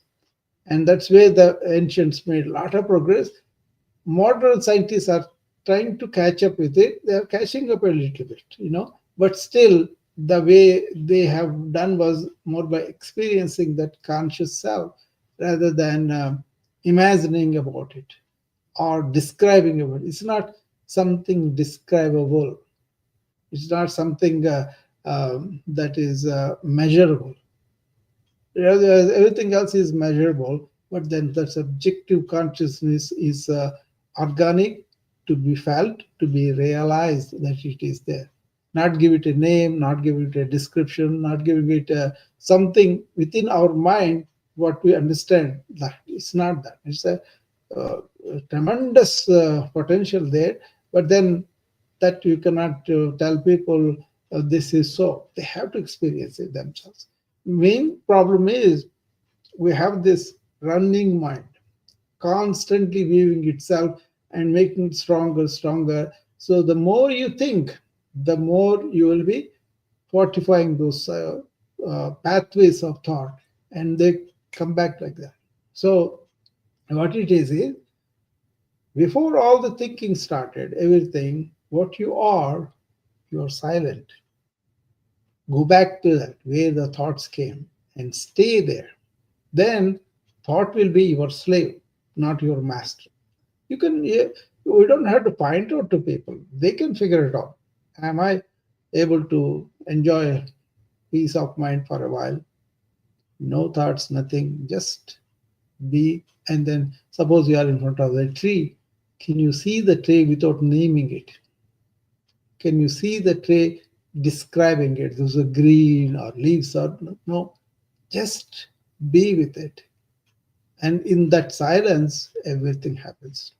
And that's where the ancients made a lot of progress. Modern scientists are trying to catch up with it. They are catching up a little bit, but still the way they have done was more by experiencing that conscious self rather than imagining about it or describing about it. It's not something describable. It's not something that is measurable. Everything else is measurable, but then the subjective consciousness is organic, to be felt, to be realized that it is there. Not give it a name, not give it a description, not giving it something within our mind what we understand. That it's not that. It's a tremendous potential there, but then that you cannot tell people this is so. They have to experience it themselves. Main problem is we have this running mind constantly viewing itself and making it stronger. So the more you think, the more you will be fortifying those pathways of thought, and they come back like that. So what it is before all the thinking started, everything, what you are silent. Go back to that, where the thoughts came, and stay there. Then thought will be your slave, not your master. We don't have to point out to people. They can figure it out. Am I able to enjoy peace of mind for a while? No thoughts, nothing. Just be And then suppose you are in front of the tree. Can you see the tree without naming it? Can you see the tree describing it? Those are green or leaves or no. Just be with it. And in that silence, everything happens.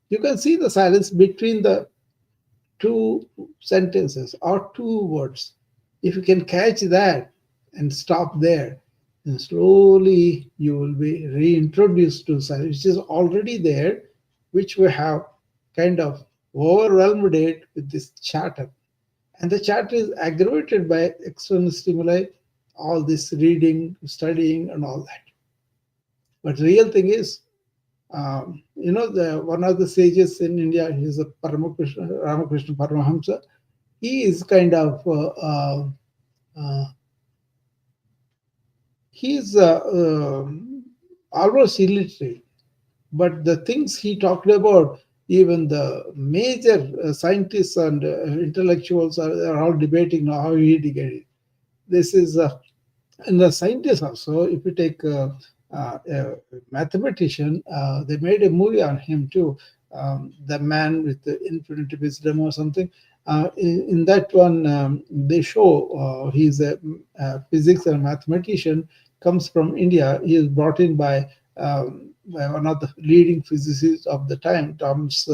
You can see the silence between the two sentences or two words. If you can catch that and stop there, then slowly you will be reintroduced to silence, which is already there, which we have kind of overwhelmed it with this chatter. And the chatter is aggravated by external stimuli, all this reading, studying, and all that. But real thing is, the one of the sages in India, he's a Ramakrishna Paramahamsa. He is kind of uh, he is almost illiterate, but the things he talked about, even the major scientists and intellectuals are all debating now how he did get it. This is and the scientists also, if you take a mathematician, they made a movie on him too, the man with the infinite wisdom or something. In that one, they show he's a physics and mathematician, comes from India. He is brought in by one of the leading physicists of the time, Thomas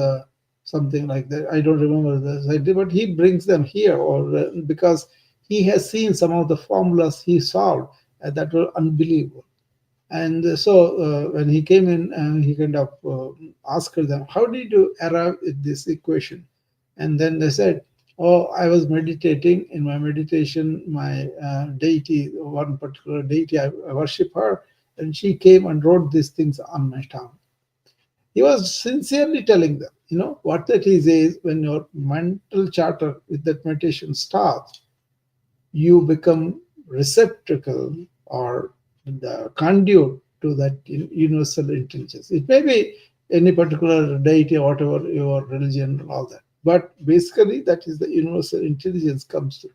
something like that. I don't remember the scientist, but he brings them here, or because he has seen some of the formulas he solved that were unbelievable. And so when he came in, he kind of asked them, "How did you arrive at this equation?" And then they said, "Oh, I was meditating. In my meditation, my deity, one particular deity, I worship her, and she came and wrote these things on my tongue." He was sincerely telling them, what that is when your mental charter with that meditation starts, you become receptacle or the conduit to that universal intelligence. It may be any particular deity or whatever your religion and all that, but basically that is the universal intelligence comes through.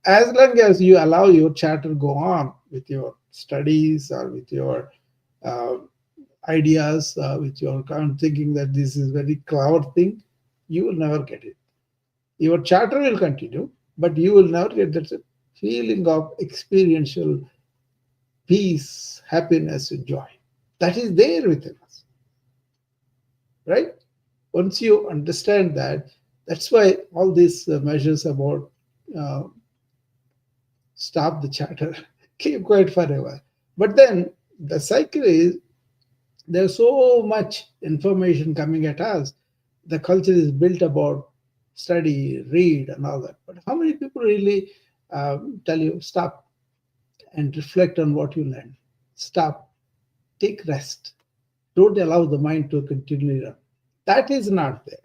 As long as you allow your chatter go on with your studies or with your uh, ideas, with your kind of thinking that this is very clever thing, you will never get it. Your chatter will continue, but you will never get that feeling of experiential peace, happiness, and joy. That is there within us, right? Once you understand that, that's why all these measures about uh, stop the chatter, keep quiet forever. But then the cycle is there's so much information coming at us. The culture is built about study, read, and all that. But how many people really tell you stop and reflect on what you learned? Stop, take rest. Don't allow the mind to continually run. That is not there.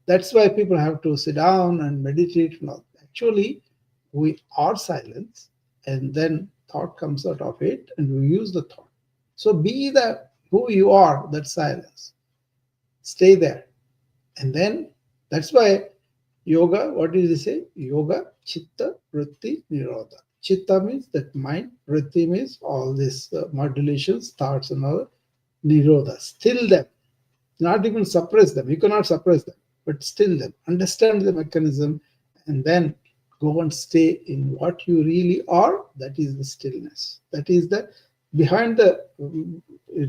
That's why people have to sit down and meditate. And all. Actually, we are silence, and then thought comes out of it, and we use the thought. So be the who you are, that silence. Stay there. And then that's why yoga, what did he say? Yoga, chitta, vritti, nirodha. Chitta means that mind, vritti means all these modulations, thoughts, and all. Nirodha, still them, not even suppress them. You cannot suppress them, but still them. Understand the mechanism, and then go and stay in what you really are. That is the stillness. That is the behind the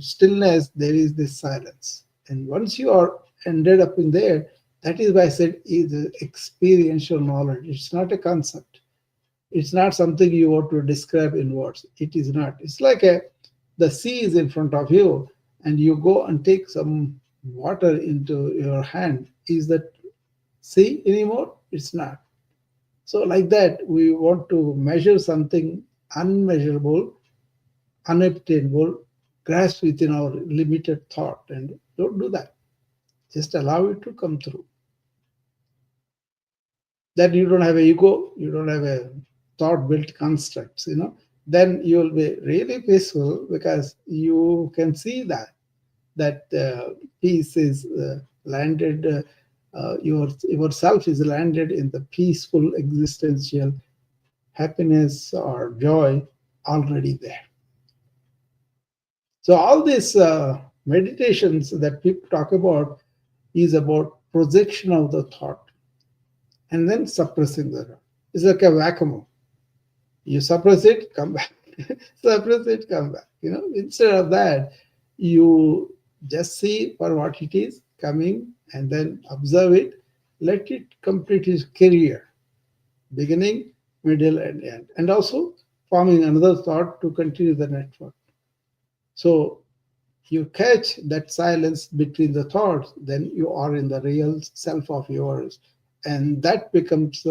stillness. There is this silence, and once you are ended up in there, that is why I said is experiential knowledge. It's not a concept. It's not something you want to describe in words. It is not. It's like the sea is in front of you, and you go and take some water into your hand. Is that sea anymore? It's not. So like that, we want to measure something unmeasurable, unobtainable, grasp within our limited thought, and don't do that. Just allow it to come through. That you don't have a ego, you don't have a thought built constructs, then you will be really peaceful because you can see that peace is landed, yourself is landed in the peaceful existential happiness or joy already there. So all these meditations that people talk about is about projection of the thought and then suppressing the thought. It's like a vacuum. You suppress it, come back. Suppress it, come back. Instead of that, you just see for what it is coming and then observe it. Let it complete its career, beginning, middle, and end. And also forming another thought to continue the network. So you catch that silence between the thoughts, then you are in the real self of yours. And that becomes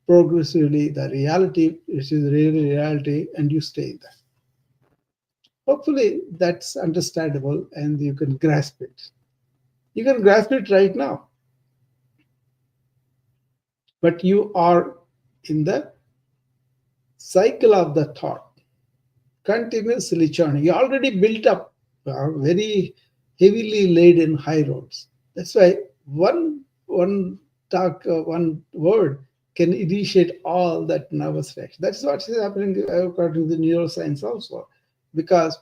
progressively the reality, which is really reality, and you stay there. Hopefully, that's understandable and you can grasp it. You can grasp it right now, but you are in the cycle of the thought, continuously churning. You already built up very heavily laden high roads. That's why one word can initiate all that nervous reaction. That's what is happening according to the neuroscience also, because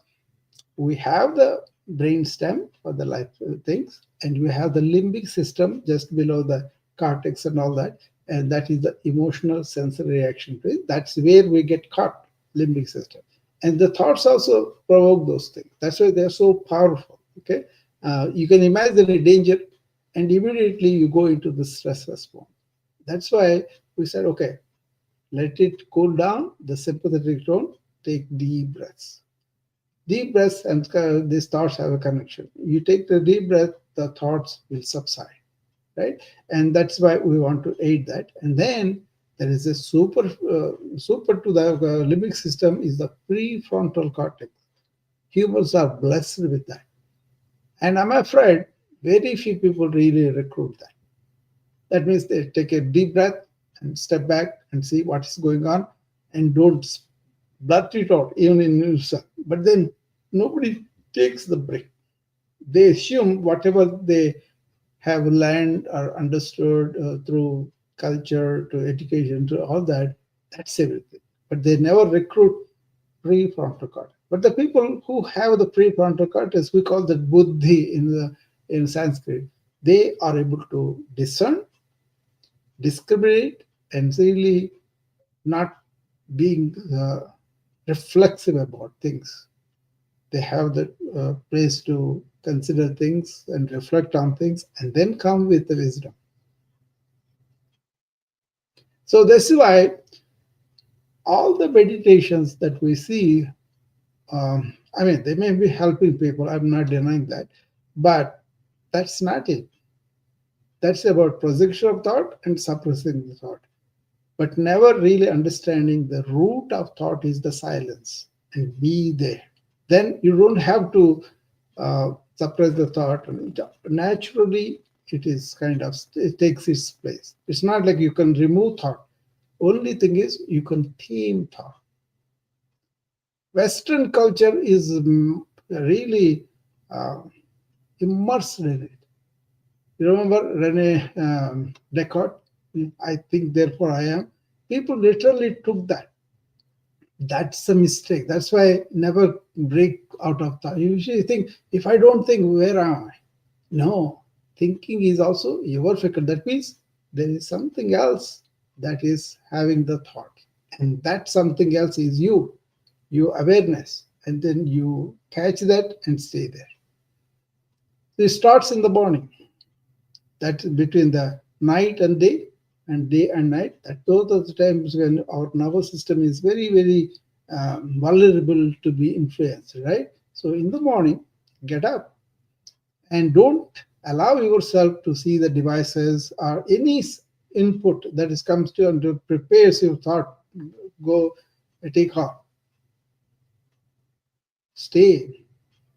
we have the brain stem for the life things, and we have the limbic system just below the cortex and all that, and that is the emotional sensory reaction to it. That's where we get caught, limbic system. And the thoughts also provoke those things. That's why they're so powerful. Okay, you can imagine a danger, and immediately you go into the stress response. That's why we said, okay, let it cool down, the sympathetic tone, take deep breaths. Deep breaths and these thoughts have a connection. You take the deep breath, the thoughts will subside, right? And that's why we want to aid that. And then there is a super to the limbic system is the prefrontal cortex. Humans are blessed with that. And I'm afraid very few people really recruit that. That means they take a deep breath and step back and see what is going on and don't blurt it out, even in yourself. But then nobody takes the break. They assume whatever they have learned or understood through culture to education to all that, that's everything. But they never recruit prefrontal cortex. But the people who have the prefrontal cortex, we call that buddhi in Sanskrit, they are able to discern, discriminate, and really not being reflexive about things. They have the place to consider things and reflect on things and then come with the wisdom. So this is why all the meditations that we see, I mean, they may be helping people, I'm not denying that, but that's not it. That's about projection of thought and suppressing the thought, but never really understanding the root of thought is the silence and be there. Then you don't have to suppress the thought. Naturally, it is kind of, it takes its place. It's not like you can remove thought. Only thing is you can tame thought. Western culture is really uh, immersed in it. You remember Rene Descartes? I think, therefore I am. People literally took that. That's a mistake. That's why never break out of thought. You usually think, if I don't think, where am I? No, thinking is also your fikr. That means there is something else that is having the thought. And that something else is you, your awareness. And then you catch that and stay there. So it starts in the morning. That's between the night and day and night. That those are the times when our nervous system is very, very vulnerable to be influenced, right? So in the morning, get up and don't allow yourself to see the devices or any input that is comes to you and to prepares your thought. Go take off. Stay.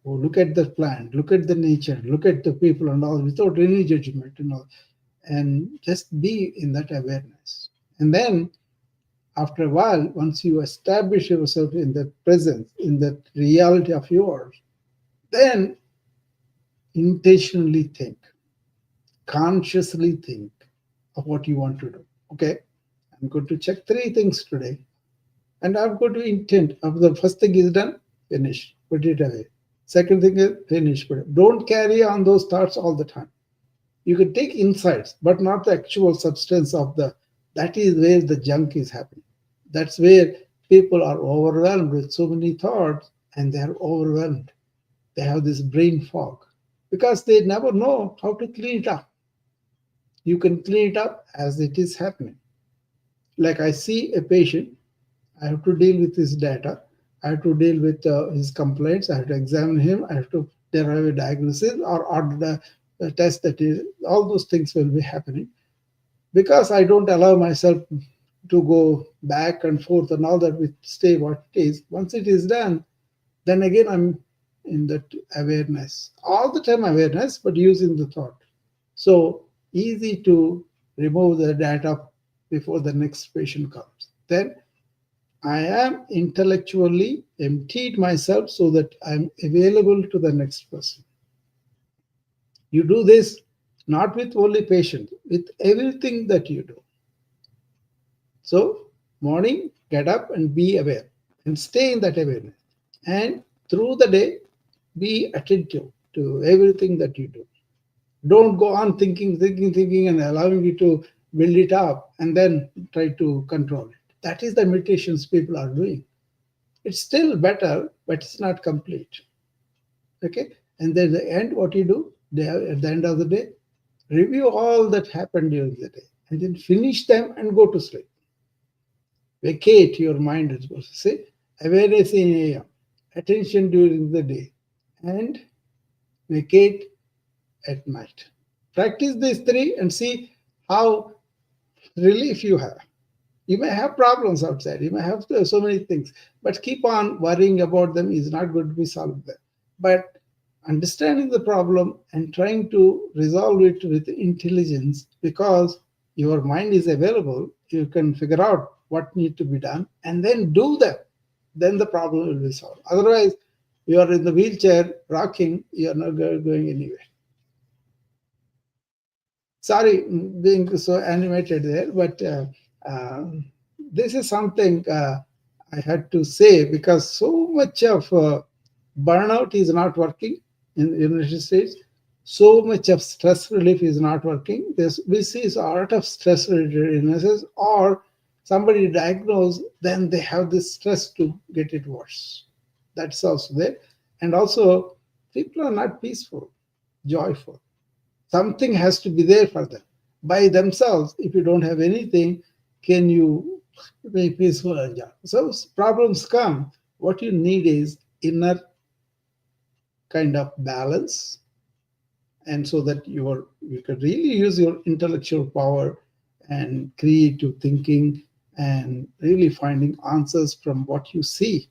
Or look at the plant, look at the nature, look at the people and all without any judgment and all. And just be in that awareness. And then after a while, once you establish yourself in that presence, in that reality of yours, then intentionally think, consciously think of what you want to do. Okay, I'm going to check three things today, and I'm going to intend. After the first thing is done, finish, put it away. Second thing is finish. But don't carry on those thoughts all the time. You can take insights, but not the actual substance of the. That is where the junk is happening. That's where people are overwhelmed with so many thoughts and they are overwhelmed. They have this brain fog because they never know how to clean it up. You can clean it up as it is happening. Like I see a patient, I have to deal with his data, I have to deal with his complaints, I have to examine him, I have to derive a diagnosis or order the test that is, all those things will be happening because I don't allow myself to go back and forth and all that with stay what it is. Once it is done, then again I'm in that awareness, all the time awareness, but using the thought. So easy to remove the data before the next patient comes. Then I am intellectually emptied myself so that I'm available to the next person. You do this not with only patient, with everything that you do. So morning, get up and be aware and stay in that awareness. And through the day, be attentive to everything that you do. Don't go on thinking, and allowing it to build it up and then try to control it. That is the meditations people are doing. It's still better, but it's not complete. Okay? And then the end, what you do, at the end of the day, review all that happened during the day and then finish them and go to sleep. Vacate your mind, as supposed to say, awareness in AM, attention during the day, and vacate at night. Practice these three and see how relief you have. You may have problems outside, you may have so many things, but keep on worrying about them is not going to be solved there. But understanding the problem and trying to resolve it with intelligence, because your mind is available, you can figure out what needs to be done and then do them. Then the problem will be solved. Otherwise, you are in the wheelchair rocking, you are not going anywhere. Sorry, being so animated there, but this is something I had to say because so much of burnout is not working in the United States. So much of stress relief is not working. We see a lot of stress related illnesses, or somebody diagnosed, then they have this stress to get it worse. That's also there. And also, people are not peaceful, joyful. Something has to be there for them. By themselves, if you don't have anything, can you be peaceful and joyful? So problems come. What you need is inner kind of balance, and so that you can really use your intellectual power and creative thinking and really finding answers from what you see,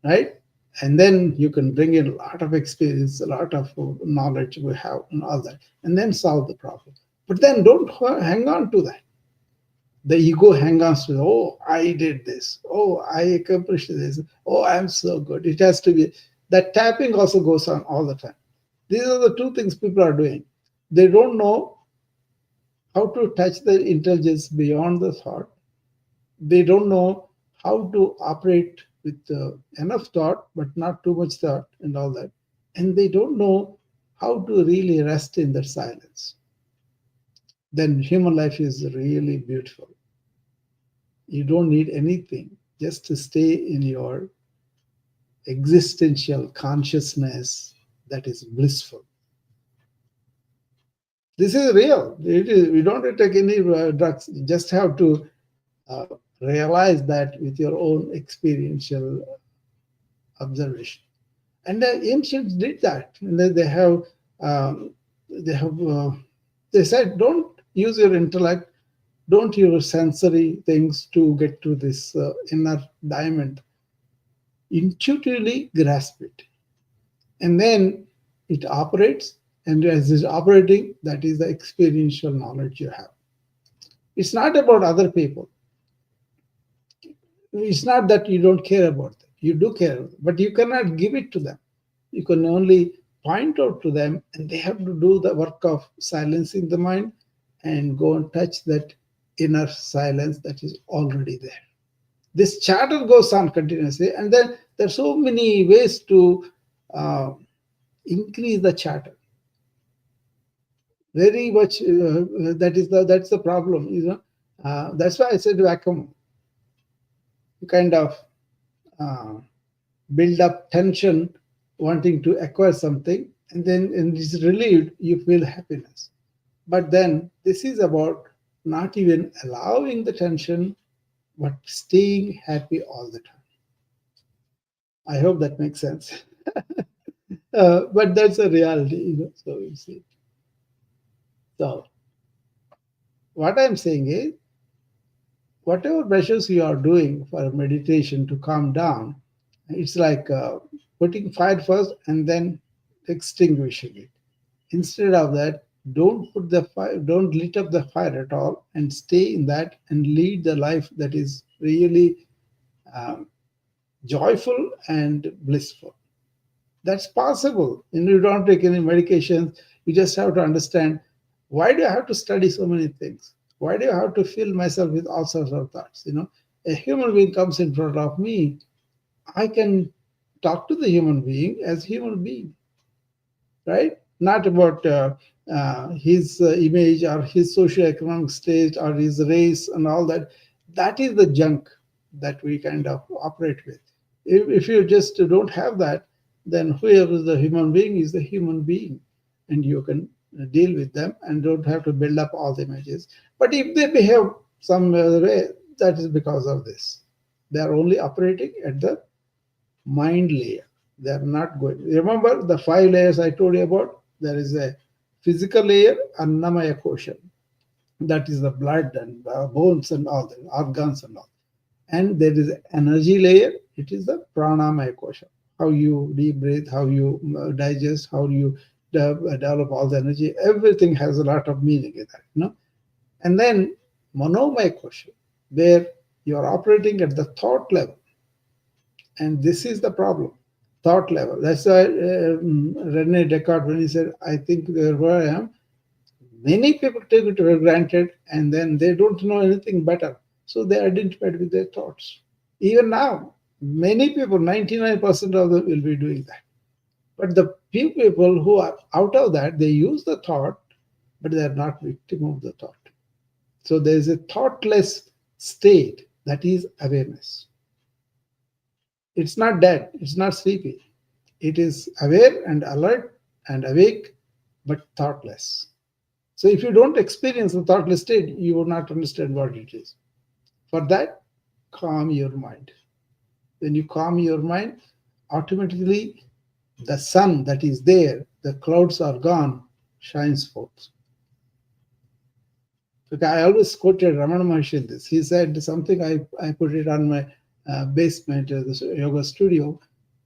right? And then you can bring in a lot of experience, a lot of knowledge we have and all that, and then solve the problem. But then don't hang on to that. The ego hangs on to, oh, I did this, oh, I accomplished this, oh, I'm so good. It has to be. That tapping also goes on all the time. These are the two things people are doing. They don't know how to touch the intelligence beyond the thought. They don't know how to operate with enough thought, but not too much thought and all that. And they don't know how to really rest in that silence. Then human life is really beautiful. You don't need anything, just to stay in your existential consciousness that is blissful. This is real. It is, we don't have to take any drugs. You just have to uh, realize that with your own experiential observation. And the ancients did that. And um, they have, they said, don't use your intellect, don't use sensory things to get to this inner diamond. Intuitively grasp it, and then it operates. And as it's operating, that is the experiential knowledge you have. It's not about other people. It's not that you don't care about them. You do care, but you cannot give it to them. You can only point out to them, and they have to do the work of silencing the mind and go and touch that inner silence that is already there. This chatter goes on continuously, and then there are so many ways to uh, increase the chatter very much. That's the problem, that's why I said vacuum. You kind of uh, build up tension wanting to acquire something, and then when it's relieved you feel happiness. But then this is about not even allowing the tension but staying happy all the time. I hope that makes sense. But that's a reality, so you see. So what I'm saying is, whatever measures you are doing for meditation to calm down, it's like putting fire first and then extinguishing it. Instead of that, don't put the fire, don't lit up the fire at all, and stay in that and lead the life that is really um, joyful and blissful. That's possible. You don't take any medications. You just have to understand, why do I have to study so many things? Why do I have to fill myself with all sorts of thoughts? A human being comes in front of me. I can talk to the human being as human being, right? Not about his image or his socioeconomic stage or his race and all that. That is the junk that we kind of operate with. If you just don't have that, then whoever is the human being is the human being, and you can deal with them and don't have to build up all the images. But if they behave some other way, that is because of this. They are only operating at the mind layer. They are not going. Remember the five layers I told you about? There is a physical layer, Annamaya Kosha. That is the blood and bones and all the organs and all. And there is an energy layer. It is the Pranamaya Kosha. How you deep breathe, how you digest, how you develop all the energy. Everything has a lot of meaning in that. And then Manomaya Kosha, where you are operating at the thought level. And this is the problem, thought level. That's why Rene Descartes, when he said, I think where I am, many people take it for granted and then they don't know anything better. So they identified with their thoughts. Even now, many people, 99% of them will be doing that. But the few people who are out of that, they use the thought, but they are not victim of the thought. So there is a thoughtless state that is awareness. It's not dead, it's not sleepy. It is aware and alert and awake, but thoughtless. So if you don't experience the thoughtless state, you will not understand what it is. For that, calm your mind. When you calm your mind, automatically the sun that is there, the clouds are gone, shines forth. Okay, I always quoted Ramana Maharshi in this. He said something, I put it on my basement, this yoga studio.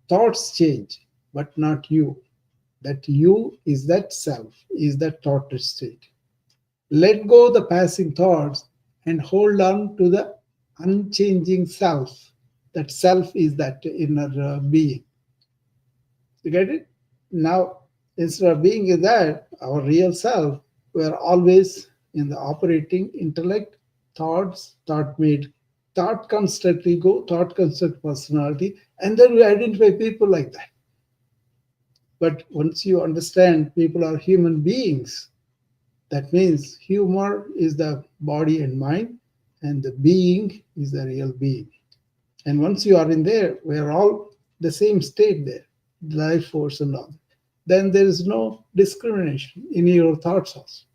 Thoughts change, but not you. That you is that self, is that thought state. Let go the passing thoughts and hold on to the unchanging self. That self is that inner being. You get it? Now, instead of being in that, our real self, we are always in the operating intellect, thoughts, thought made, thought construct ego, thought construct personality, and then we identify people like that. But once you understand people are human beings, that means humor is the body and mind, and the being is the real being. And once you are in there, we are all the same state there, life force and all. Then there is no discrimination in your thoughts also.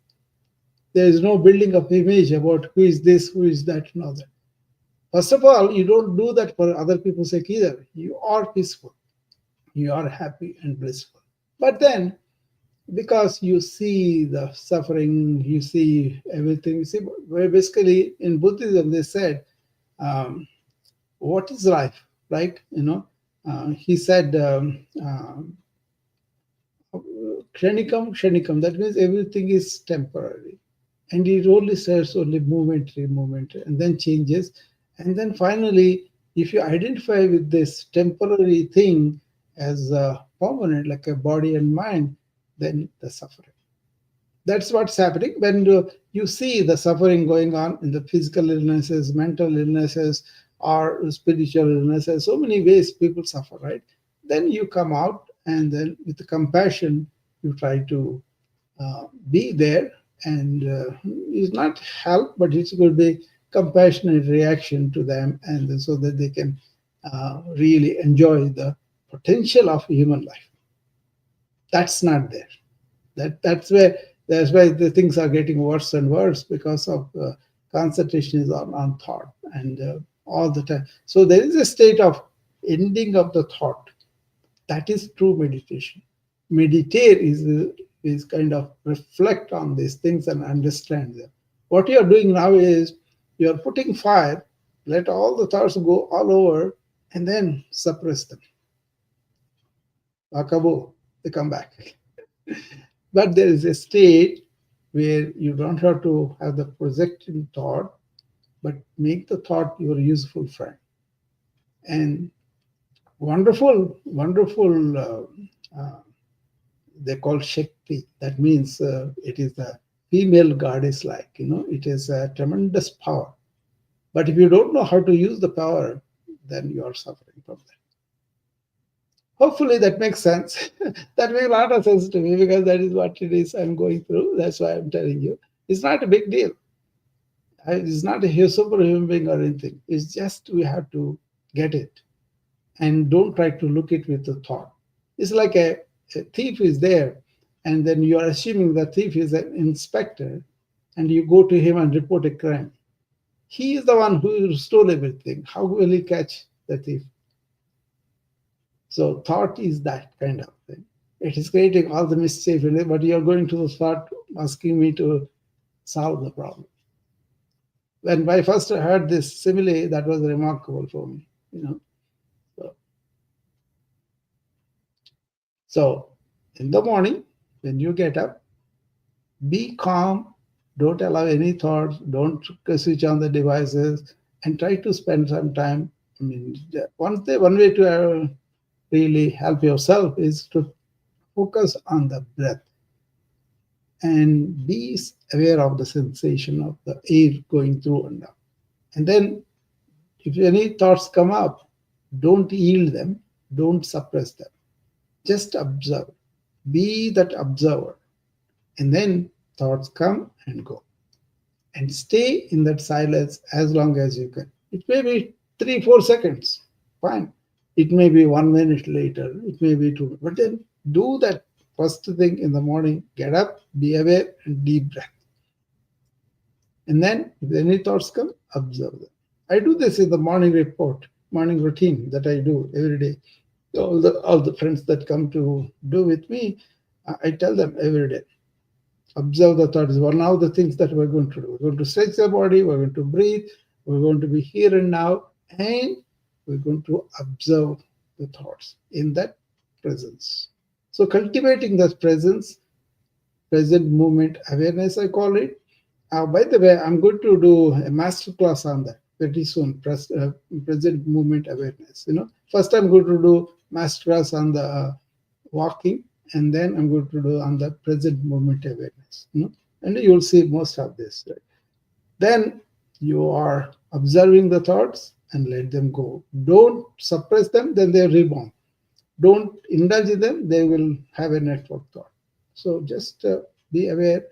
There is no building of image about who is this, who is that, and all that. First of all, you don't do that for other people's sake either. You are peaceful. You are happy and blissful. But then, because you see the suffering, you see everything. You see, basically in Buddhism they said, "What is life?" Right? He said, "Kshanikam, kshanikam." That means everything is temporary, and it only serves only momentary, and then changes, and then finally, if you identify with this temporary thing as permanent, like a body and mind, then the suffering. That's what's happening when you see the suffering going on in the physical illnesses, mental illnesses, or spiritual illnesses. So many ways people suffer, right? Then you come out and then with the compassion, you try to be there, and it's not help, but it's going to be compassionate reaction to them, and so that they can really enjoy the potential of human life. That's not there. That's why the things are getting worse and worse, because of concentration is on thought, and all the time. So there is a state of ending of the thought. That is true meditation. Meditate is kind of reflect on these things and understand them. What you are doing now is you are putting fire, let all the thoughts go all over, and then suppress them. Akabo, they come back. But there is a state where you don't have to have the projecting thought, but make the thought your useful friend. And wonderful, wonderful, they call Shakti. That means it is the female goddess like, it is a tremendous power. But if you don't know how to use the power, then you are suffering from that. Hopefully that makes sense. That makes a lot of sense to me, because that is what it is I'm going through. That's why I'm telling you. It's not a big deal. It's not a superhuman being or anything. It's just we have to get it. And don't try to look it with the thought. It's like a thief is there, and then you are assuming the thief is an inspector, and you go to him and report a crime. He is the one who stole everything. How will he catch the thief? So thought is that kind of thing. It is creating all the mischief in it, but you are going to start asking me to solve the problem. When I first heard this simile, that was remarkable for me. So in the morning, when you get up, be calm. Don't allow any thoughts. Don't switch on the devices, and try to spend some time. I mean, one way to really help yourself is to focus on the breath and be aware of the sensation of the air going through and out. And then, if any thoughts come up, don't yield them, don't suppress them. Just observe. Be that observer. And then thoughts come and go. And stay in that silence as long as you can. It may be 3-4 seconds. Fine. It may be 1 minute later. It may be 2. But then do that first thing in the morning. Get up, be aware, and deep breath. And then if any thoughts come, observe them. I do this in the morning routine that I do every day. All the friends that come to do with me, I tell them every day, observe the thoughts. One of the things that we're going to do. We're going to stretch the body, we're going to breathe, we're going to be here and now, and we're going to observe the thoughts in that presence. So cultivating that presence, present moment awareness, I call it. By the way, I'm going to do a master class on that very soon, present moment awareness. First I'm going to do master class on the walking, and then I'm going to do on the present moment awareness. And you'll see most of this. Right? Then you are observing the thoughts and let them go. Don't suppress them, then they rebound. Don't indulge in them, they will have a network thought. So just be aware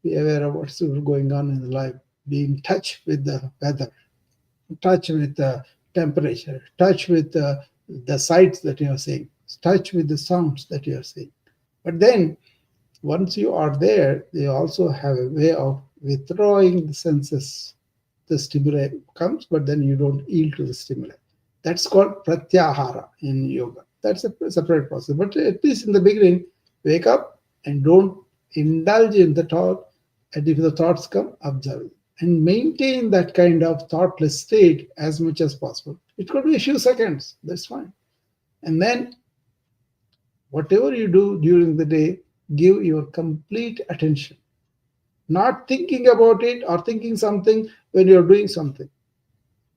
of what's going on in life. Be in touch with the weather, touch with the temperature, touch with the sights that you are seeing, touch with the sounds that you are seeing. But then, once you are there, they also have a way of withdrawing the senses. The stimuli comes, but then you don't yield to the stimuli. That's called pratyahara in yoga. That's a separate process. But at least in the beginning, wake up and don't indulge in the thought. And if the thoughts come, observe it. And maintain that kind of thoughtless state as much as possible. It could be a few seconds, that's fine. And then, whatever you do during the day, give your complete attention. Not thinking about it or thinking something when you're doing something.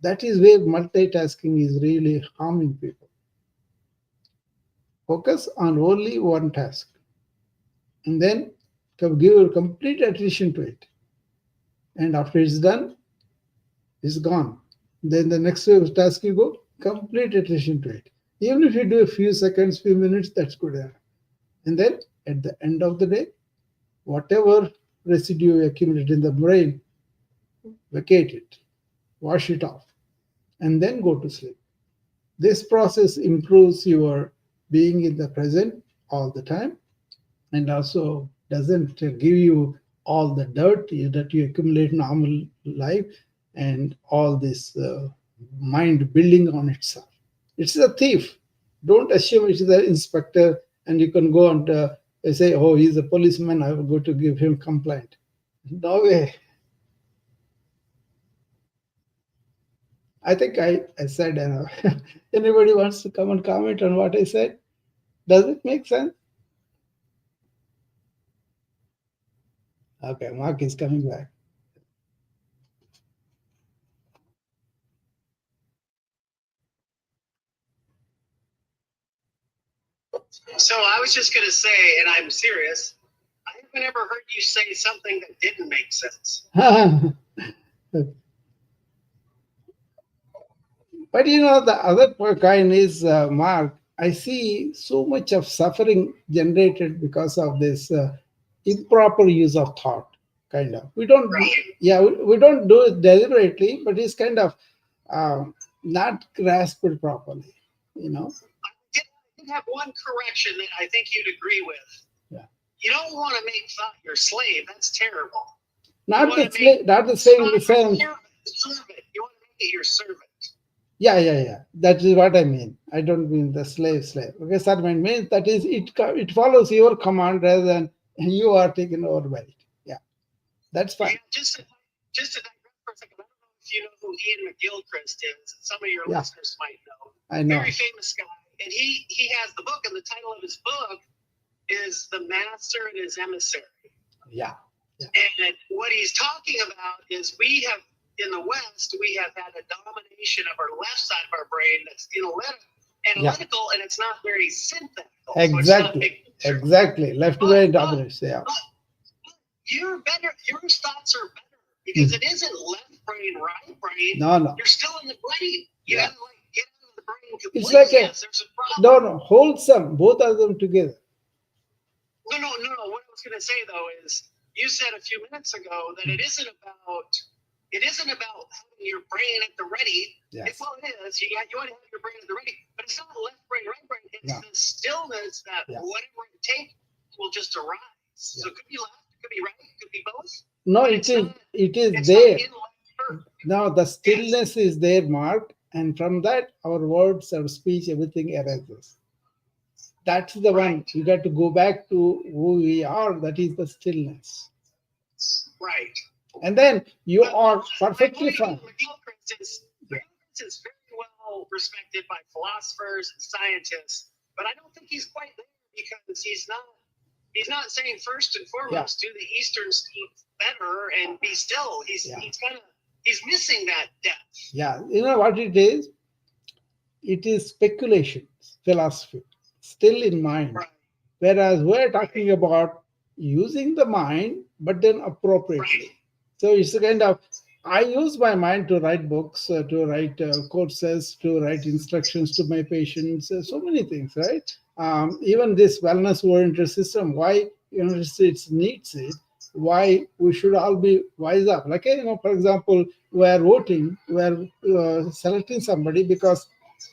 That is where multitasking is really harming people. Focus on only one task. And then give your complete attention to it. And after it's done, it's gone. Then the next task you go, complete attention to it. Even if you do a few seconds, few minutes, that's good enough. And then at the end of the day, whatever residue accumulated in the brain, vacate it, wash it off, and then go to sleep. This process improves your being in the present all the time, and also doesn't give you all the dirt that you accumulate in normal life and all this mind building on itself. It's a thief. Don't assume it's the inspector and you can go and say, oh, he's a policeman, I will go to give him complaint. No way. I think I said enough. Anybody wants to come and comment on what I said? Does it make sense? Okay, Mark is coming back. So I was just going to say, and I'm serious, I haven't ever heard you say something that didn't make sense. But the other kind is, Mark, I see so much of suffering generated because of this improper use of thought, kind of. We don't, Right. yeah, we don't do it deliberately, but it's kind of not grasped properly, I did have one correction that I think you'd agree with. Yeah. You don't want to make thought your slave. That's terrible. Not the same in the sense. Servant. You want to make it your servant. Yeah. That is what I mean. I don't mean the slave. Okay, servant means that is it follows your command rather than you are taken over by it. Yeah, that's fine. Yeah, just to digress for a second, I don't know if you know who Ian McGilchrist is. Some of your listeners might know. I know. Very famous guy, and he has the book, and the title of his book is "The Master and His Emissary." Yeah. And what he's talking about is we have. In the West, we have had a domination of our left side of our brain that's analytical, and it's not very synthetical. Exactly. Left brain dominates. Yeah. But you're better. Your thoughts are better because it isn't left brain, right brain. No. You're still in the brain. You gotta get out of the brain completely. It's like there's a problem. No. Wholesome. Both of them together. No. What I was going to say though is you said a few minutes ago that it isn't about having your brain at the ready. Yes. Well, it is. You want to have your brain at the ready, but it's not left brain, right brain. It's the stillness that whatever it takes will just arise. So it could be left, it could be right, it could be both. No, it is there. Now the stillness is there, Mark, and from that our words, our speech, everything arises. That's the one. You got to go back to who we are. That is the stillness. Right. And then you are perfectly fine. McGilchrist is very well respected by philosophers and scientists, but I don't think he's quite there because he's not saying first and foremost do the Eastern sleep better and be still. He's missing that depth. Yeah, you know what it is? It is speculation, philosophy, still in mind. Right. Whereas we're talking about using the mind, but then appropriately. Right. So it's a kind of, I use my mind to write books, to write courses, to write instructions to my patients, so many things, right? Even this wellness-oriented system, why United States needs it, why we should all be wise up. Like, for example, we are voting, we are selecting somebody because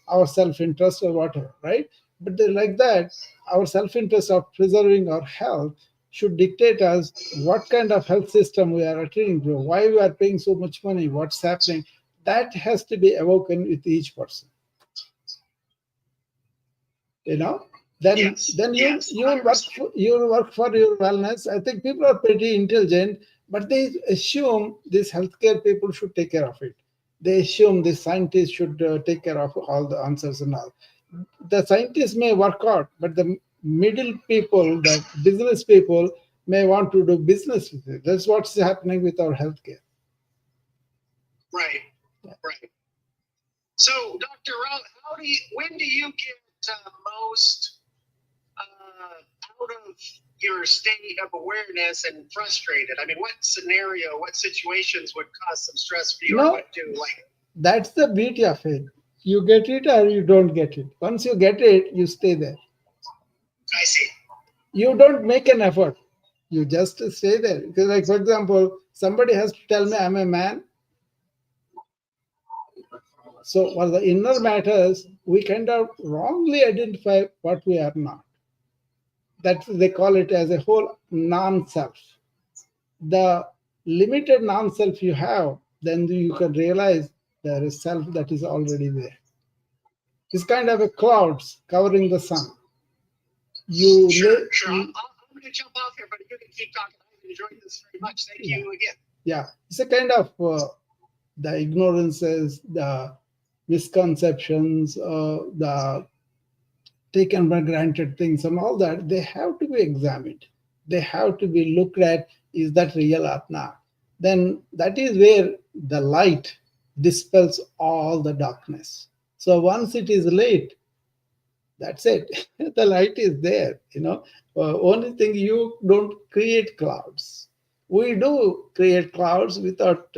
our self-interest or whatever, right? But they're like that, our self-interest of preserving our health should dictate us what kind of health system we are attending to, why we are paying so much money, what's happening. That has to be awoken with each person. Then you'll work for your wellness. I think people are pretty intelligent, but they assume these healthcare people should take care of it. They assume the scientists should take care of all the answers and all. The scientists may work out, but the middle people, the business people, may want to do business with it. That's what's happening with our healthcare. Right. So, Dr. Rao, when do you get most out of your state of awareness and frustrated? I mean, what scenario, what situations would cause some stress for you? What do that's the beauty of it. You get it or you don't get it. Once you get it, you stay there. I see. You don't make an effort. You just stay there. Because, like, for example, somebody has to tell me I'm a man. So, for the inner matters, we kind of wrongly identify what we are not. That they call it as a whole non-self. The limited non-self you have, then you can realize there is self that is already there. It's kind of a clouds covering the sun. Sure. I'm going to jump off here, but you can keep talking. I've enjoyed this very much. Thank you again. Yeah, it's a kind of the ignorances, the misconceptions, the taken for granted things, and all that. They have to be examined. They have to be looked at. Is that real or not? Then that is where the light dispels all the darkness. So once it is lit, that's it. The light is there. Only thing, you don't create clouds. We do create clouds without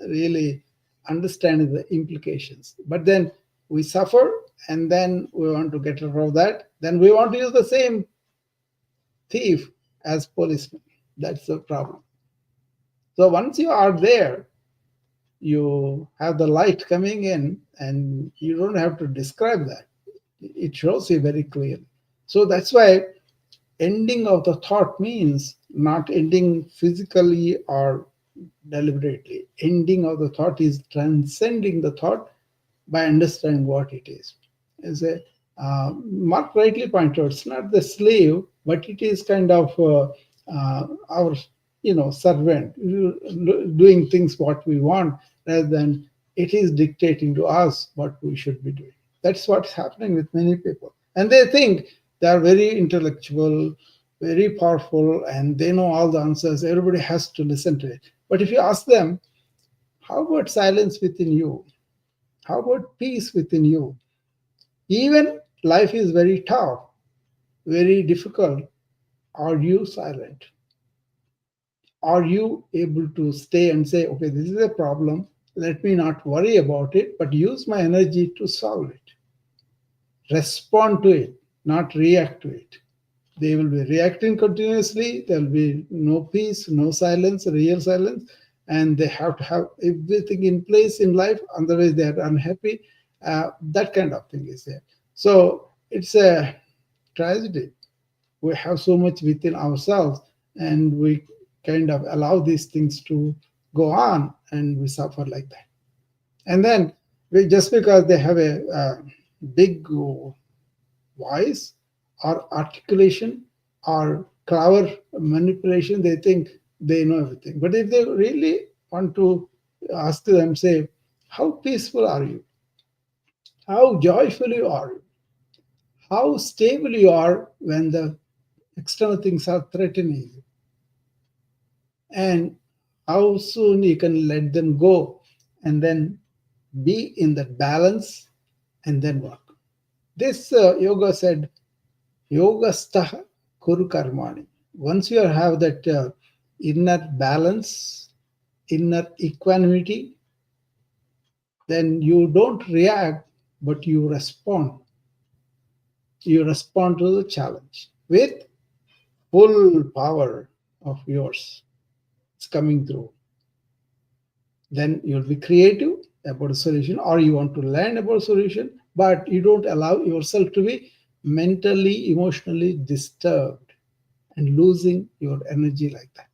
really understanding the implications. But then we suffer, and then we want to get rid of that. Then we want to use the same thief as policeman. That's the problem. So once you are there, you have the light coming in, and you don't have to describe that. It shows you very clearly. So that's why ending of the thought means not ending physically or deliberately. Ending of the thought is transcending the thought by understanding what it is. As a Mark rightly pointed out, it's not the slave, but it is kind of our servant doing things what we want, rather than it is dictating to us what we should be doing. That's what's happening with many people, and they think they are very intellectual, very powerful, and they know all the answers. Everybody has to listen to it. But if you ask them, how about silence within you? How about peace within you? Even life is very tough, very difficult. Are you silent? Are you able to stay and say, okay, this is a problem. Let me not worry about it, but use my energy to solve it. Respond to it, not react to it. They will be reacting continuously. There will be no peace, no silence, real silence. And they have to have everything in place in life. Otherwise, they are unhappy. That kind of thing is there. So it's a tragedy. We have so much within ourselves, and we kind of allow these things to go on, and we suffer like that. And then just because they have a big voice or articulation or clever manipulation, they think they know everything. But if they really want to ask them, say, how peaceful are you? How joyful you are? How stable you are when the external things are threatening you? And how soon you can let them go and then be in that balance and then work. This yoga said, yoga stha kuru karmani. Once you have that inner balance, inner equanimity, then you don't react, but you respond. You respond to the challenge with full power of yours. It's coming through. Then you'll be creative about a solution, or you want to learn about a solution, but you don't allow yourself to be mentally, emotionally disturbed and losing your energy like that.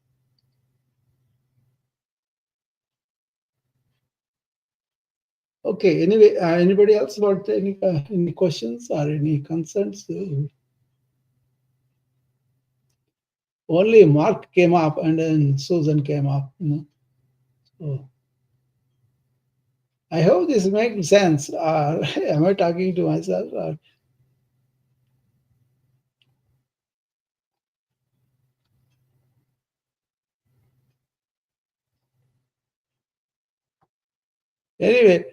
Okay, anyway, anybody else about any questions or any concerns? Only Mark came up and then Susan came up. So I hope this makes sense. Or am I talking to myself? Or anyway,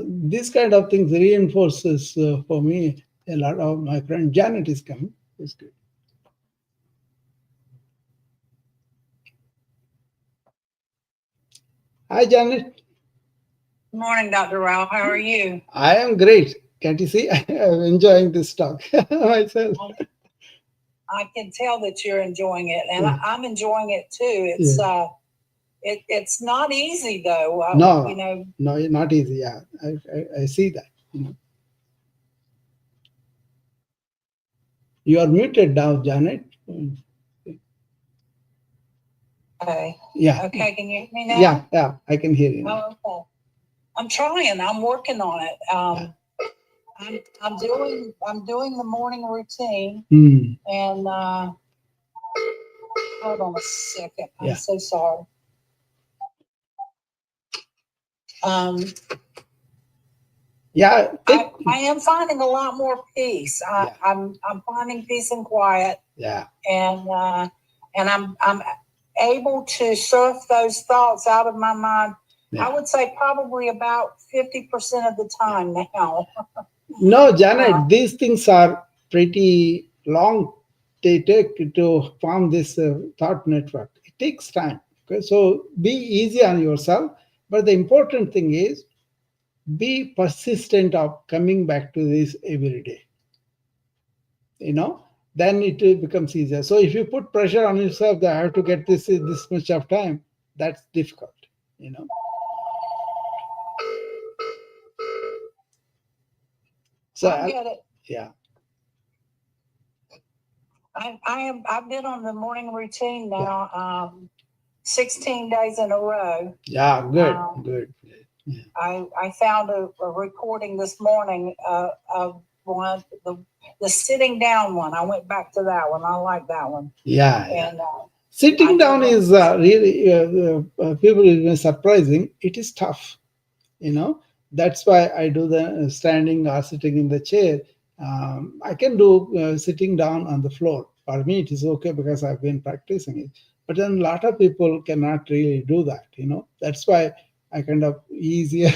this kind of things reinforces for me a lot of my friend Janet is coming. It's good. Hi, Janet. Good morning, Dr. Rao. How are you? I am great. Can't you see? I'm enjoying this talk myself. I can tell that you're enjoying it, and Yeah. I'm enjoying it too. It's not easy though. No, You know, no, not easy. Yeah, I see that. You are muted now, Janet. okay. Yeah. Okay, can you hear me now? Yeah, I can hear you now. Oh, okay. I'm trying. I'm working on it. I'm doing the morning routine, and hold on a second. I'm so sorry. Um, Yeah, I am finding a lot more peace. I'm finding peace and quiet. Yeah. And I'm able to surf those thoughts out of my mind. Yeah. I would say probably about 50% of the time now. No, Janet, these things are pretty long. They take to form this thought network. It takes time. Okay, so be easy on yourself. But the important thing is be persistent of coming back to this every day. Then it becomes easier. So if you put pressure on yourself that I have to get this much of time, that's difficult. So I get it. Yeah. I've been on the morning routine now 16 days in a row. Yeah, good. I found a recording this morning of one, the sitting down one. I went back to that one. I like that one. Yeah. And sitting down is really people will be surprising. It is tough. That's why I do the standing or sitting in the chair. I can do sitting down on the floor. For me, it is okay because I've been practicing it. But then a lot of people cannot really do that. That's why I kind of easier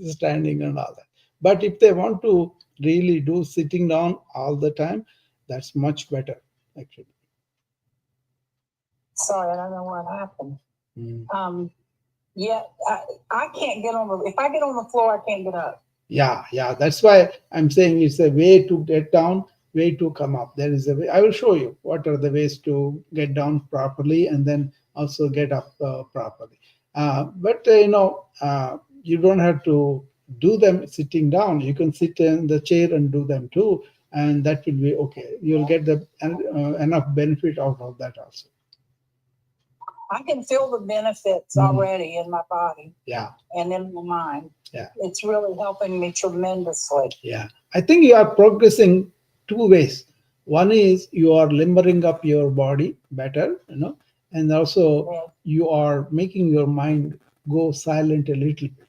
standing and all that. But if they want to really do sitting down all the time, that's much better actually. Sorry, I don't know what happened. Yeah, I can't get on the. If I get on the floor, I can't get up. Yeah. That's why I'm saying it's a way to get down, way to come up. There is a way. I will show you what are the ways to get down properly and then also get up properly. But you don't have to do them sitting down. You can sit in the chair and do them too, and that will be okay. You'll get the enough benefit out of that also. I can feel the benefits already in my body. Yeah. And in my mind. Yeah. It's really helping me tremendously. Yeah. I think you are progressing two ways. One is you are limbering up your body better, and also you are making your mind go silent a little bit.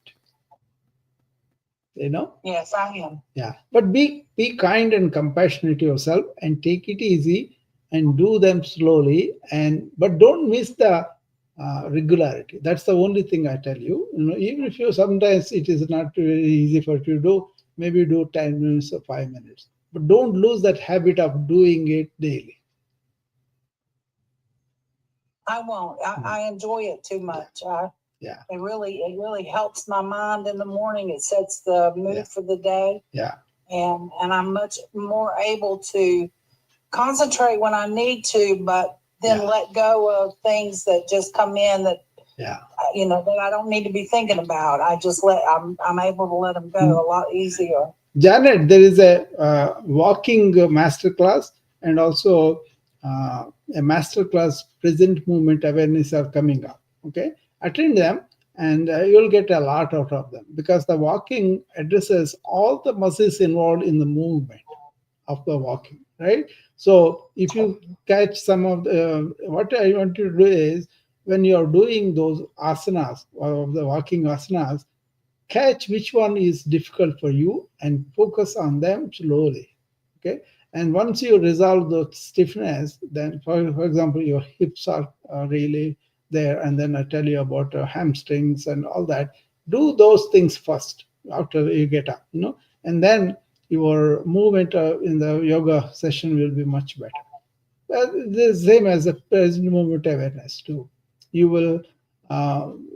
Yes, I am. Yeah. But be kind and compassionate to yourself and take it easy and do them slowly, but don't miss the regularity. That's the only thing I tell you. Even if you sometimes it is not very easy for you to do, maybe do 10 minutes or 5 minutes, but don't lose that habit of doing it daily. I won't. I enjoy it too much. Yeah. It really helps my mind in the morning. It sets the mood for the day. Yeah. And I'm much more able to concentrate when I need to, but then let go of things that just come in that that I don't need to be thinking about. I'm able to let them go a lot easier. Janet, there is a walking master class and also a master class present movement awareness are coming up. Okay, attend them and you'll get a lot out of them because the walking addresses all the muscles involved in the movement of the walking, right? So if you catch some of the, what I want you to do is when you're doing those asanas or the walking asanas, catch which one is difficult for you and focus on them slowly. Okay, and once you resolve the stiffness, then for example your hips are really there, and then I tell you about hamstrings and all that. Do those things first after you get up, and then your movement in the yoga session will be much better. The same as the present moment awareness too. You will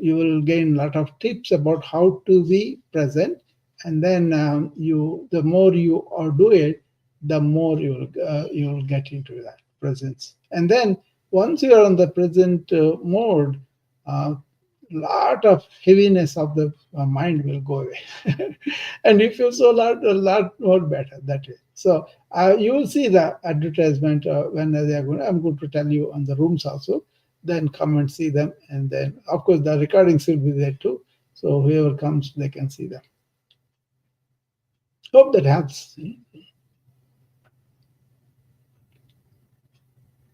You will gain a lot of tips about how to be present, and then the more you are do it, the more you'll get into that presence. And then once you are on the present mode, lot of heaviness of the mind will go away, and you feel so lot more better that way. So you will see the advertisement when they are going. I'm going to tell you on the rooms also. Then come and see them, and then of course the recordings will be there too. So whoever comes, they can see them. Hope that helps.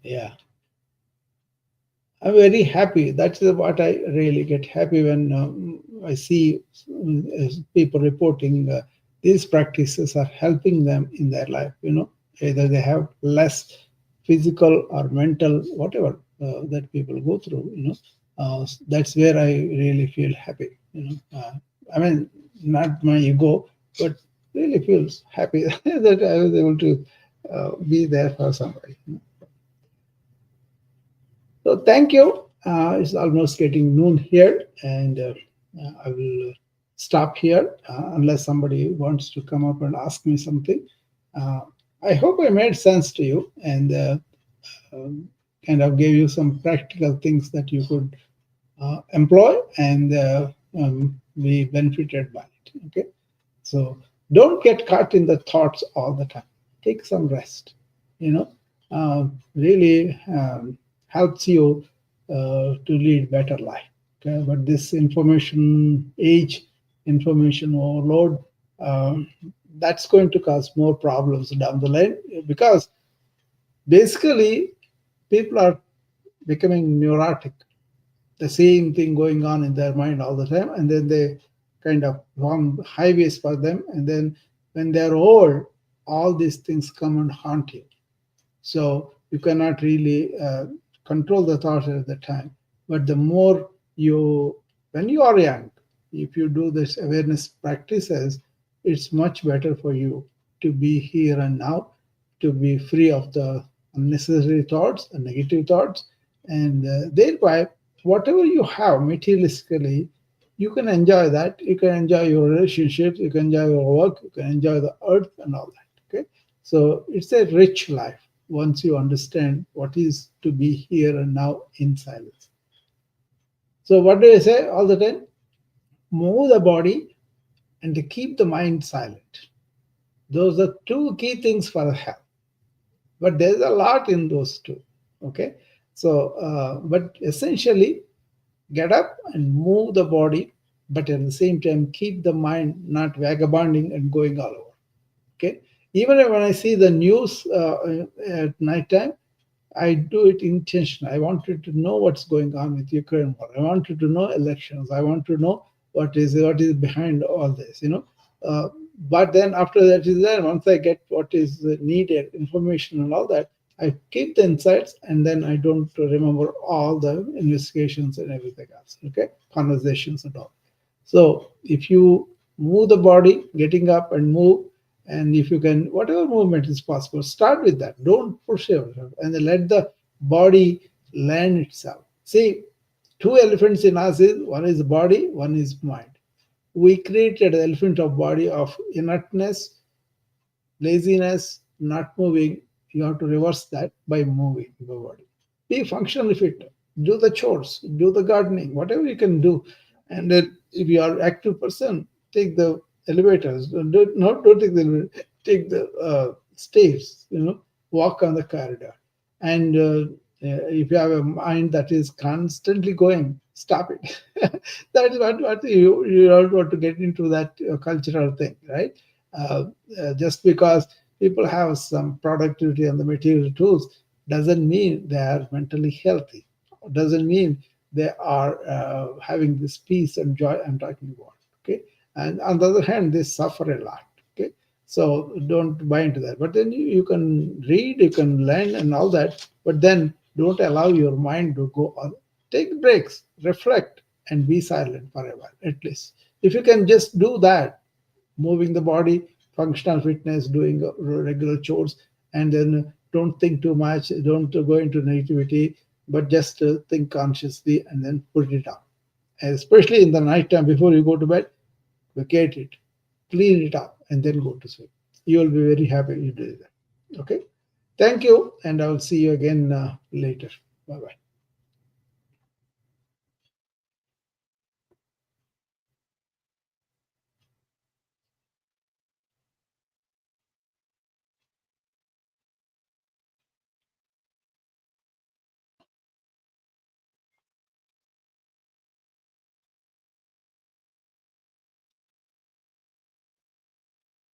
Yeah. I'm very happy. That's what I really get happy when I see people reporting these practices are helping them in their life. Either they have less physical or mental, whatever that people go through. That's where I really feel happy. I mean, not my ego, but really feels happy that I was able to be there for somebody. So thank you. It's almost getting noon here, and I will stop here unless somebody wants to come up and ask me something. Uh, I hope I made sense to you and um, kind of gave you some practical things that you could employ and be benefited by it. Okay, so don't get caught in the thoughts all the time. Take some rest. You know, really helps you to lead better life. Okay? But this information age, information overload, um, that's going to cause more problems down the line because basically people are becoming neurotic, the same thing going on in their mind all the time, and then they kind of form highways for them, and then when they're old, all these things come and haunt you. So you cannot really control the thoughts at the time. But the more you, when you are young, if you do this awareness practices, it's much better for you to be here and now, to be free of the unnecessary thoughts and negative thoughts, and thereby whatever you have materialistically, you can enjoy that. You can enjoy your relationships. You can enjoy your work. You can enjoy the earth and all that. Okay, so it's a rich life once you understand what is to be here and now in silence. So, what do I say all the time? Move the body and to keep the mind silent. Those are two key things for health. But there's a lot in those two. Okay. So, but essentially, get up and move the body, but at the same time, keep the mind not vagabonding and going all over. Okay. Even when I see the news at night time, I do it intentionally. I wanted to know what's going on with Ukraine war. I wanted to know elections. I want to know what is behind all this. Uh, but then after that is there, once I get what is needed, information and all that, I keep the insights and then I don't remember all the investigations and everything else. Okay, conversations and all. So if you move the body, getting up and move, and if you can, whatever movement is possible, start with that. Don't push yourself, and then let the body learn itself. See, two elephants in us is one is body, one is mind. We created the elephant of body of inertness, laziness, not moving. You have to reverse that by moving the body. Be functionally fit. Do the chores, do the gardening, whatever you can do. And then if you are active person, take the elevators. Don't take the elevator, take the stairs. Walk on the corridor. And if you have a mind that is constantly going, stop it. That is what you don't want to get into that cultural thing, right? Just because people have some productivity and the material tools doesn't mean they are mentally healthy. Doesn't mean they are having this peace and joy I'm talking about. Okay, and on the other hand, they suffer a lot. Okay, so don't buy into that. But then you can read, you can learn, and all that. But then don't allow your mind to go on. Take breaks, reflect, and be silent for a while at least. If you can just do that, moving the body, functional fitness, doing regular chores, and then don't think too much, don't go into negativity, but just think consciously and then put it out. especially in the night time before you go to bed. Vacate it, clean it up, and then go to sleep. You will be very happy you do that. Okay. Thank you, and I will see you again later. Bye bye.